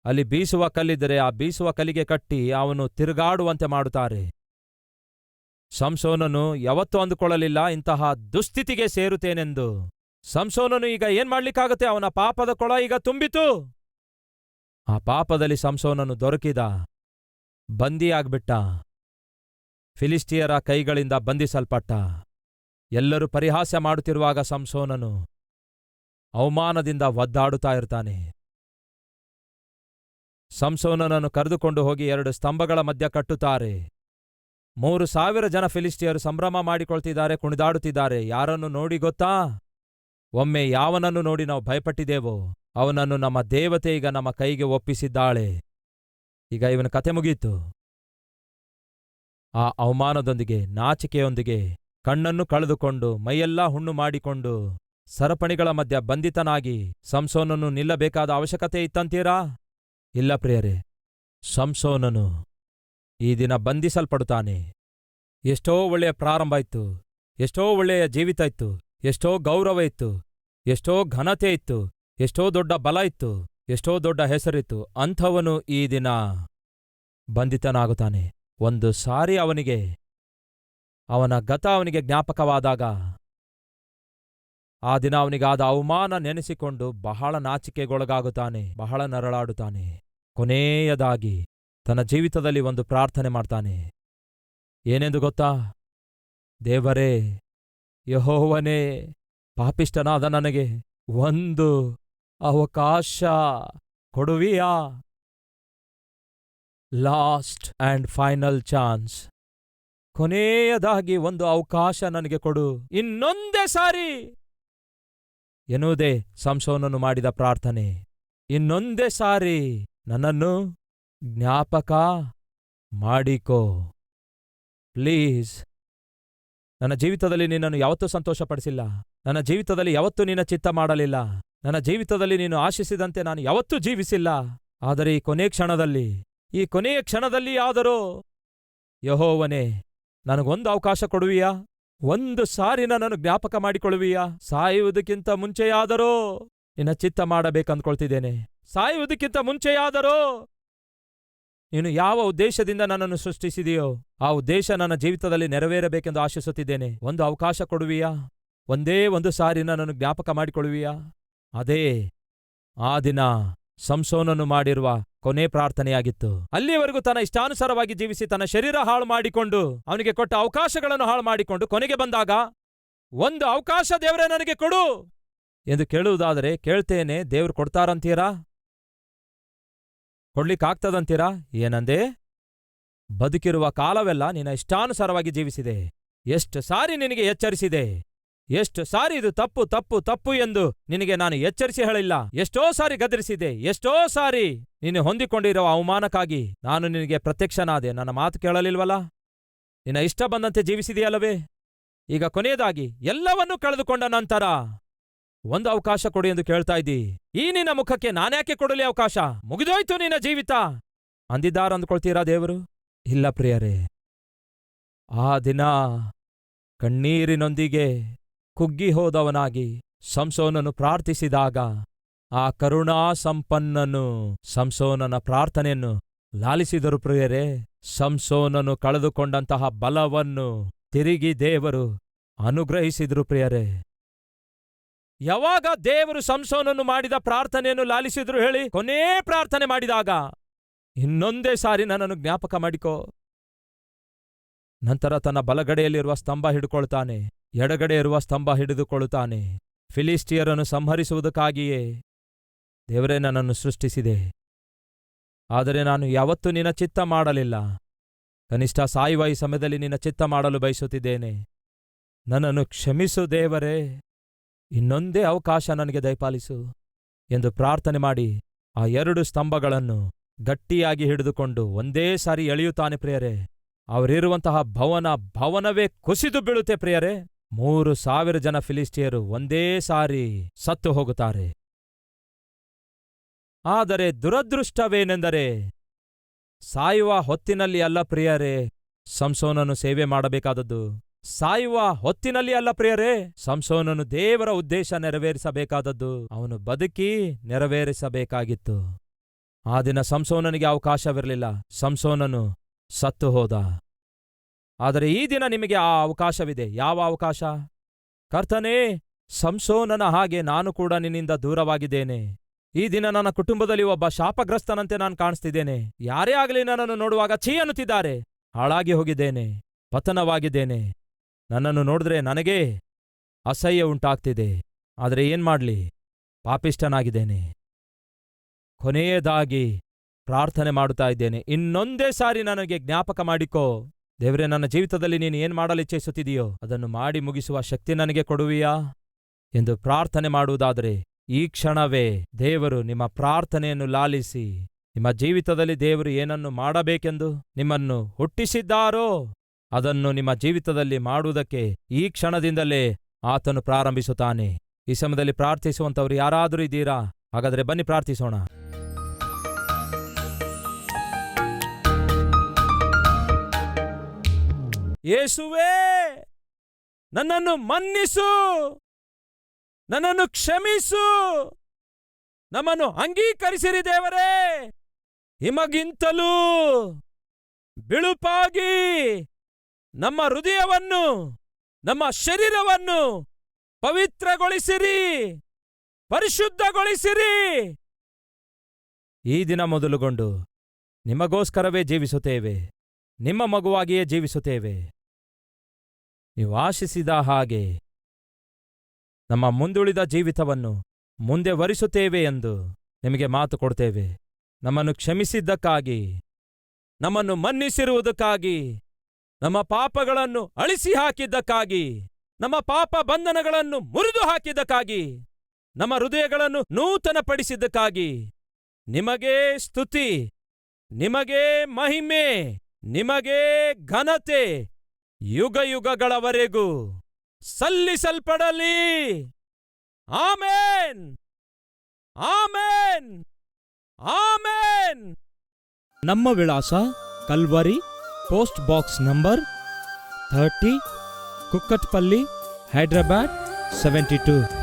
ಅಲ್ಲಿ ಬೀಸುವ ಕಲ್ಲಿದ್ದರೆ ಆ ಬೀಸುವ ಕಲ್ಲಿಗೆ ಕಟ್ಟಿ ಅವನು ತಿರುಗಾಡುವಂತೆ ಮಾಡುತ್ತಾರೆ. ಸಂಸೋನನು ಯಾವತ್ತೂ ಅಂದುಕೊಳ್ಳಲಿಲ್ಲ ಇಂತಹ ದುಸ್ಥಿತಿಗೆ ಸೇರುತ್ತೇನೆಂದು. ಸಂಸೋನನು ಈಗ ಏನ್ ಮಾಡ್ಲಿಕ್ಕಾಗತ್ತೆ? ಅವನ ಪಾಪದ ಕೊಳ ಈಗ ತುಂಬಿತು. ಆ ಪಾಪದಲ್ಲಿ ಸಂಸೋನನು ದೊರಕಿದ, ಬಂದಿಯಾಗ್ಬಿಟ್ಟ, ಫಿಲಿಷ್ಟಿಯರ ಕೈಗಳಿಂದ ಬಂಧಿಸಲ್ಪಟ್ಟ. ಎಲ್ಲರೂ ಪರಿಹಾಸ್ಯ ಮಾಡುತ್ತಿರುವಾಗ ಸಂಸೋನನು ಅವಮಾನದಿಂದ ಒದ್ದಾಡುತ್ತಾ ಇರ್ತಾನೆ. ಸಂಸೋನನನ್ನು ಕರೆದುಕೊಂಡು ಹೋಗಿ 2 ಸ್ತಂಭಗಳ ಮಧ್ಯ ಕಟ್ಟುತ್ತಾರೆ. 3,000 ಜನ ಫಿಲಿಷ್ಟಿಯರು ಸಂಭ್ರಮ ಮಾಡಿಕೊಳ್ತಿದ್ದಾರೆ, ಕುಣಿದಾಡುತ್ತಿದ್ದಾರೆ. ಯಾರನ್ನು ನೋಡಿ ಗೊತ್ತಾ? ಒಮ್ಮೆ ಯಾವನನ್ನು ನೋಡಿ ನಾವು ಭಯಪಟ್ಟಿದ್ದೇವೋ ಅವನನ್ನು ನಮ್ಮ ದೇವತೆ ಈಗ ನಮ್ಮ ಕೈಗೆ ಒಪ್ಪಿಸಿದ್ದಾಳೆ. ಈಗ ಇವನ ಕತೆ ಮುಗೀತು. ಆ ಅವಮಾನದೊಂದಿಗೆ, ನಾಚಿಕೆಯೊಂದಿಗೆ, ಕಣ್ಣನ್ನು ಕಳೆದುಕೊಂಡು, ಮೈಯೆಲ್ಲಾ ಹುಣ್ಣು ಮಾಡಿಕೊಂಡು, ಸರಪಣಿಗಳ ಮಧ್ಯ ಬಂಧಿತನಾಗಿ ಸಂಸೋನನು ನಿಲ್ಲಬೇಕಾದ ಅವಶ್ಯಕತೆ ಇತ್ತಂತೀರಾ? ಇಲ್ಲ ಪ್ರಿಯರೇ, ಸಂಸೋನನು ಈ ದಿನ ಬಂಧಿಸಲ್ಪಡುತ್ತಾನೆ. ಎಷ್ಟೋ ಒಳ್ಳೆಯ ಪ್ರಾರಂಭ ಇತ್ತು, ಎಷ್ಟೋ ಒಳ್ಳೆಯ ಜೀವಿತ ಇತ್ತು, ಎಷ್ಟೋ ಗೌರವ ಇತ್ತು, ಎಷ್ಟೋ ಘನತೆ ಇತ್ತು, ಎಷ್ಟೋ ದೊಡ್ಡ ಬಲ ಇತ್ತು, ಎಷ್ಟೋ ದೊಡ್ಡ ಹೆಸರಿತ್ತು. ಅಂಥವನು ಈ ದಿನ ಬಂಧಿತನಾಗುತ್ತಾನೆ. ಒಂದು ಸಾರಿ ಅವನ ಗತ ಅವನಿಗೆ ಜ್ಞಾಪಕವಾದಾಗ, ಆ ದಿನ ಅವನಿಗಾದ ಅವಮಾನ ನೆನೆಸಿಕೊಂಡು ಬಹಳ ನಾಚಿಕೆಗೊಳಗಾಗುತ್ತಾನೆ, ಬಹಳ ನರಳಾಡುತ್ತಾನೆ. ಕೊನೆಯದಾಗಿ ತನ್ನ ಜೀವಿತದಲ್ಲಿ ಒಂದು ಪ್ರಾರ್ಥನೆ ಮಾಡ್ತಾನೆ. ಏನೆಂದು ಗೊತ್ತಾ? ದೇವರೇ, ಯೆಹೋವನೇ, ಪಾಪಿಷ್ಠನಾದ ನನಗೆ ಒಂದು ಅವಕಾಶ ಕೊಡುವಿಯಾ? Last and final chance. ಕೊನೆಯದಾಗಿ ಒಂದು ಅವಕಾಶ ನನಗೆ ಕೊಡು, ಇನ್ನೊಂದೇ ಸಾರಿ ಎನ್ನುವುದೇ ಸಂಸೋನನು ಮಾಡಿದ ಪ್ರಾರ್ಥನೆ. ಇನ್ನೊಂದೇ ಸಾರಿ ನನ್ನನ್ನು ಜ್ಞಾಪಕ ಮಾಡಿಕೋ ಪ್ಲೀಸ್. ನನ್ನ ಜೀವಿತದಲ್ಲಿ ನಿನ್ನನ್ನು ಯಾವತ್ತೂ ಸಂತೋಷಪಡಿಸಿಲ್ಲ, ನನ್ನ ಜೀವಿತದಲ್ಲಿ ಯಾವತ್ತೂ ನಿನ್ನ ಚಿತ್ತ ಮಾಡಲಿಲ್ಲ, ನನ್ನ ಜೀವಿತದಲ್ಲಿ ನೀನು ಆಶಿಸಿದಂತೆ ನಾನು ಯಾವತ್ತೂ ಜೀವಿಸಿಲ್ಲ. ಆದರೆ ಈ ಕೊನೆಯ ಕ್ಷಣದಲ್ಲಿ ಆದರೂ ಯೆಹೋವನೇ, ನನಗೊಂದು ಅವಕಾಶ ಕೊಡುವಿಯಾ? ಒಂದು ಸಾರಿ ನನ್ನನ್ನು ಜ್ಞಾಪಕ ಮಾಡಿಕೊಳ್ಳುವಿಯಾ? ಸಾಯುವುದಕ್ಕಿಂತ ಮುಂಚೆಯಾದರೂ ನಿನ್ನ ಚಿತ್ತ ಮಾಡಬೇಕಂದ್ಕೊಳ್ತಿದ್ದೇನೆ. ಸಾಯುವುದಕ್ಕಿಂತ ಮುಂಚೆಯಾದರೂ ನೀನು ಯಾವ ಉದ್ದೇಶದಿಂದ ನನ್ನನ್ನು ಸೃಷ್ಟಿಸಿದೆಯೋ ಆ ಉದ್ದೇಶ ನನ್ನ ಜೀವಿತದಲ್ಲಿ ನೆರವೇರಬೇಕೆಂದು ಆಶಿಸುತ್ತಿದ್ದೇನೆ. ಒಂದು ಅವಕಾಶ ಕೊಡುವಿಯಾ? ಒಂದೇ ಒಂದು ಸಾರಿ ನನ್ನನ್ನು ಜ್ಞಾಪಕ ಮಾಡಿಕೊಳ್ಳುವಿಯಾ? ಅದೇ ಆ ದಿನ ಸಂಸೋನನು ಮಾಡಿರುವ ಕೊನೆ ಪ್ರಾರ್ಥನೆಯಾಗಿತ್ತು. ಅಲ್ಲಿಯವರೆಗೂ ತನ್ನ ಇಷ್ಟಾನುಸಾರವಾಗಿ ಜೀವಿಸಿ ತನ್ನ ಶರೀರ ಹಾಳು ಮಾಡಿಕೊಂಡು, ಅವನಿಗೆ ಕೊಟ್ಟ ಅವಕಾಶಗಳನ್ನು ಹಾಳು ಮಾಡಿಕೊಂಡು, ಕೊನೆಗೆ ಬಂದಾಗ ಒಂದು ಅವಕಾಶ ದೇವರೇ ನನಗೆ ಕೊಡು ಎಂದು ಕೇಳುವುದಾದರೆ ಕೇಳ್ತೇನೆ. ದೇವ್ರು ಕೊಡ್ತಾರಂತೀರಾ? ಕೊಡ್ಲಿಕ್ಕಾಗ್ತದಂತೀರಾ? ಏನಂದೆ? ಬದುಕಿರುವ ಕಾಲವೆಲ್ಲ ನಿನ್ನ ಇಷ್ಟಾನುಸಾರವಾಗಿ ಜೀವಿಸಿದೆ. ಎಷ್ಟು ಸಾರಿ ನಿನಗೆ ಎಚ್ಚರಿಸಿದೆ, ಎಷ್ಟು ಸಾರಿ ಇದು ತಪ್ಪು ತಪ್ಪು ತಪ್ಪು ಎಂದು ನಿನಗೆ ನಾನು ಎಚ್ಚರಿಸಿ ಹೇಳಿಲ್ಲ. ಎಷ್ಟೋ ಸಾರಿ ಗದರಿಸಿದೆ, ಎಷ್ಟೋ ಸಾರಿ ನೀನು ಹೊಂದಿಕೊಂಡಿರುವ ಅವಮಾನಕ್ಕಾಗಿ ನಾನು ನಿನಗೆ ಪ್ರತ್ಯಕ್ಷನಾದೆ. ನನ್ನ ಮಾತು ಕೇಳಲಿಲ್ವಲ್ಲ? ನಿನ್ನ ಇಷ್ಟ ಬಂದಂತೆ ಜೀವಿಸಿದೆಯಲ್ಲವೇ? ಈಗ ಕೊನೆಯದಾಗಿ ಎಲ್ಲವನ್ನೂ ಕಳೆದುಕೊಂಡ ನಂತರ ಒಂದು ಅವಕಾಶ ಕೊಡು ಎಂದು ಕೇಳ್ತಾ ಇದ್ದಿ. ಈ ನಿನ್ನ ಮುಖಕ್ಕೆ ನಾನ್ಯಾಕೆ ಕೊಡಲಿ ಅವಕಾಶ? ಮುಗಿದೋಯ್ತು ನಿನ್ನ ಜೀವಿತ ಅಂದಿದ್ದಾರಂದ್ಕೊಳ್ತೀರಾ ದೇವರು? ಇಲ್ಲ ಪ್ರಿಯರೇ, ಆ ದಿನ ಕಣ್ಣೀರಿನೊಂದಿಗೆ ಕುಗ್ಗಿ ಹೋದವನಾಗಿ ಸಂಸೋನನು ಪ್ರಾರ್ಥಿಸಿದಾಗ ಆ ಕರುಣಾ ಸಂಪನ್ನನು ಸಂಸೋನನ ಪ್ರಾರ್ಥನೆಯನ್ನು ಲಾಲಿಸಿದರು ಪ್ರಿಯರೇ. ಸಂಸೋನನು ಕಳೆದುಕೊಂಡಂತಹ ಬಲವನ್ನು ತಿರುಗಿ ದೇವರು ಅನುಗ್ರಹಿಸಿದರು ಪ್ರಿಯರೇ. ಯಾವಾಗ ದೇವರು ಸಂಸೋನನ್ನು ಮಾಡಿದ ಪ್ರಾರ್ಥನೆಯನ್ನು ಲಾಲಿಸಿದ್ರು ಹೇಳಿ? ಕೊನೇ ಪ್ರಾರ್ಥನೆ ಮಾಡಿದಾಗ, ಇನ್ನೊಂದೇ ಸಾರಿ ನನ್ನನ್ನು ಜ್ಞಾಪಕ ಮಾಡಿಕೋ. ನಂತರ ತನ್ನ ಬಲಗಡೆಯಲ್ಲಿರುವ ಸ್ತಂಭ ಹಿಡಿದುಕೊಳ್ತಾನೆ, ಎಡಗಡೆ ಇರುವ ಸ್ತಂಭ ಹಿಡಿದುಕೊಳ್ಳುತ್ತಾನೆ. ಫಿಲಿಸ್ಟಿಯರನ್ನು ಸಂಹರಿಸುವುದಕ್ಕಾಗಿಯೇ ದೇವರೇ ನನ್ನನ್ನು ಸೃಷ್ಟಿಸಿದೆ, ಆದರೆ ನಾನು ಯಾವತ್ತೂ ನಿನ್ನ ಚಿತ್ತ ಮಾಡಲಿಲ್ಲ. ಕನಿಷ್ಠ ಸಾಯುವ ಈ ಸಮಯದಲ್ಲಿ ನಿನ್ನ ಚಿತ್ತ ಮಾಡಲು ಬಯಸುತ್ತಿದ್ದೇನೆ. ನನ್ನನ್ನು ಕ್ಷಮಿಸು ದೇವರೇ, ಇನ್ನೊಂದೇ ಅವಕಾಶ ನನಗೆ ದಯಪಾಲಿಸು ಎಂದು ಪ್ರಾರ್ಥನೆ ಮಾಡಿ ಆ 2 ಸ್ತಂಭಗಳನ್ನು ಗಟ್ಟಿಯಾಗಿ ಹಿಡಿದುಕೊಂಡು ಒಂದೇ ಸಾರಿ ಎಳೆಯುತ್ತಾನೆ ಪ್ರಿಯರೇ. ಅವರಿರುವಂತಹ ಭವನವೇ ಕುಸಿದು ಬೀಳುತ್ತೆ ಪ್ರಿಯರೇ. 3,000 ಜನ ಫಿಲಿಸ್ಟಿಯರು ಒಂದೇ ಸಾರಿ ಸತ್ತು ಹೋಗುತ್ತಾರೆ. ಆದರೆ ದುರದೃಷ್ಟವೇನೆಂದರೆ, ಸಾಯುವ ಹೊತ್ತಿನಲ್ಲಿ ಅಲ್ಲ ಪ್ರಿಯರೇ ಸಂಸೋನನು ಸೇವೆ ಮಾಡಬೇಕಾದದ್ದು. ಸಾಯುವ ಹೊತ್ತಿನಲ್ಲಿ ಅಲ್ಲ ಪ್ರಿಯರೇ ಸಂಸೋನನು ದೇವರ ಉದ್ದೇಶ ನೆರವೇರಿಸಬೇಕಾದದ್ದು. ಅವನು ಬದುಕಿ ನೆರವೇರಿಸಬೇಕಾಗಿತ್ತು. ಆ ದಿನ ಸಂಸೋನನಿಗೆ ಅವಕಾಶವಿರಲಿಲ್ಲ, ಸಂಸೋನನು ಸತ್ತು ಹೋದ. ಆದರೆ ಈ ದಿನ ನಿಮಗೆ ಆ ಅವಕಾಶವಿದೆ. ಯಾವ ಅವಕಾಶ? ಕರ್ತನೇ, ಸಂಸೋನನ ಹಾಗೆ ನಾನು ಕೂಡ ನಿನ್ನಿಂದ ದೂರವಾಗಿದ್ದೇನೆ. ಈ ದಿನ ನನ್ನ ಕುಟುಂಬದಲ್ಲಿ ಒಬ್ಬ ಶಾಪಗ್ರಸ್ತನಂತೆ ನಾನು ಕಾಣಿಸ್ತಿದ್ದೇನೆ. ಯಾರೇ ಆಗಲಿ ನನ್ನನ್ನು ನೋಡುವಾಗ ಛೀ ಅನ್ನುತ್ತಿದ್ದಾರೆ. ಹಾಳಾಗಿ ಹೋಗಿದ್ದೇನೆ, ಪತನವಾಗಿದ್ದೇನೆ. ನನ್ನನ್ನು ನೋಡಿದ್ರೆ ನನಗೇ ಅಸಹ್ಯ ಉಂಟಾಗ್ತಿದೆ. ಆದರೆ ಏನ್ಮಾಡ್ಲಿ, ಪಾಪಿಷ್ಠನಾಗಿದ್ದೇನೆ. ಕೊನೆಯದಾಗಿ ಪ್ರಾರ್ಥನೆ ಮಾಡುತ್ತಾ ಇದ್ದೇನೆ, ಇನ್ನೊಂದೇ ಸಾರಿ ನನಗೆ ಜ್ಞಾಪಕ ಮಾಡಿಕೋ ದೇವರೇ. ನನ್ನ ಜೀವಿತದಲ್ಲಿ ನೀನು ಏನ್ ಮಾಡಲಿಚ್ಛಿಸುತ್ತಿದೆಯೋ ಅದನ್ನು ಮಾಡಿ ಮುಗಿಸುವ ಶಕ್ತಿ ನನಗೆ ಕೊಡುವಿಯಾ ಎಂದು ಪ್ರಾರ್ಥನೆ ಮಾಡುವುದಾದರೆ ಈ ಕ್ಷಣವೇ ದೇವರು ನಿಮ್ಮ ಪ್ರಾರ್ಥನೆಯನ್ನು ಲಾಲಿಸಿ ನಿಮ್ಮ ಜೀವಿತದಲ್ಲಿ ದೇವರು ಏನನ್ನು ಮಾಡಬೇಕೆಂದು ನಿಮ್ಮನ್ನು ಹುಟ್ಟಿಸಿದ್ದಾರೋ ಅದನ್ನು ನಿಮ್ಮ ಜೀವಿತದಲ್ಲಿ ಮಾಡುವುದಕ್ಕೆ ಈ ಕ್ಷಣದಿಂದಲೇ ಆತನು ಪ್ರಾರಂಭಿಸುತ್ತಾನೆ. ಈ ಸಮಯದಲ್ಲಿ ಪ್ರಾರ್ಥಿಸುವಂತವರು ಯಾರಾದರೂ ಇದ್ದೀರಾ? ಹಾಗಾದರೆ ಬನ್ನಿ ಪ್ರಾರ್ಥಿಸೋಣ. ಯೇಸುವೇ, ನನ್ನನ್ನು ಮನ್ನಿಸು, ನನ್ನನ್ನು ಕ್ಷಮಿಸು, ನಮ್ಮನ್ನು ಅಂಗೀಕರಿಸಿರಿ ದೇವರೇ. ಹಿಮಗಿಂತಲೂ ಬಿಳುಪಾಗಿ ನಮ್ಮ ಹೃದಯವನ್ನು, ನಮ್ಮ ಶರೀರವನ್ನು ಪವಿತ್ರಗೊಳಿಸಿರಿ, ಪರಿಶುದ್ಧಗೊಳಿಸಿರಿ. ಈ ದಿನ ಮೊದಲುಗೊಂಡು ನಿಮಗೋಸ್ಕರವೇ ಜೀವಿಸುತ್ತೇವೆ, ನಿಮ್ಮ ಮಗುವಾಗಿಯೇ ಜೀವಿಸುತ್ತೇವೆ. ನೀವು ಆಶಿಸಿದ ಹಾಗೆ ನಮ್ಮ ಮುಂದುಳಿದ ಜೀವಿತವನ್ನು ಮುಂದೆ ವರಿಸುತ್ತೇವೆ ಎಂದು ನಿಮಗೆ ಮಾತು ಕೊಡ್ತೇವೆ. ನಮ್ಮನ್ನು ಕ್ಷಮಿಸಿದ್ದಕ್ಕಾಗಿ, ನಮ್ಮನ್ನು ಮನ್ನಿಸಿರುವುದಕ್ಕಾಗಿ, ನಮ್ಮ ಪಾಪಗಳನ್ನು ಅಳಿಸಿ ಹಾಕಿದ್ದಕ್ಕಾಗಿ, ನಮ್ಮ ಪಾಪ ಬಂಧನಗಳನ್ನು ಮುರಿದು ಹಾಕಿದ್ದಕ್ಕಾಗಿ, ನಮ್ಮ ಹೃದಯಗಳನ್ನು ನೂತನಪಡಿಸಿದ್ದಕ್ಕಾಗಿ ನಿಮಗೇ ಸ್ತುತಿ, ನಿಮಗೇ ಮಹಿಮೆ, ನಿಮಗೇ ಘನತೆ ಯುಗಯುಗಗಳವರೆಗೂ ಸಲ್ಲಿಸಲ್ಪಡಲಿ. ಆಮೇನ್, ಆಮೇನ್, ಆಮೇನ್. ನಮ್ಮ ವಿಳಾಸ Calvary, post box number 30, Kukatpally, Hyderabad 72.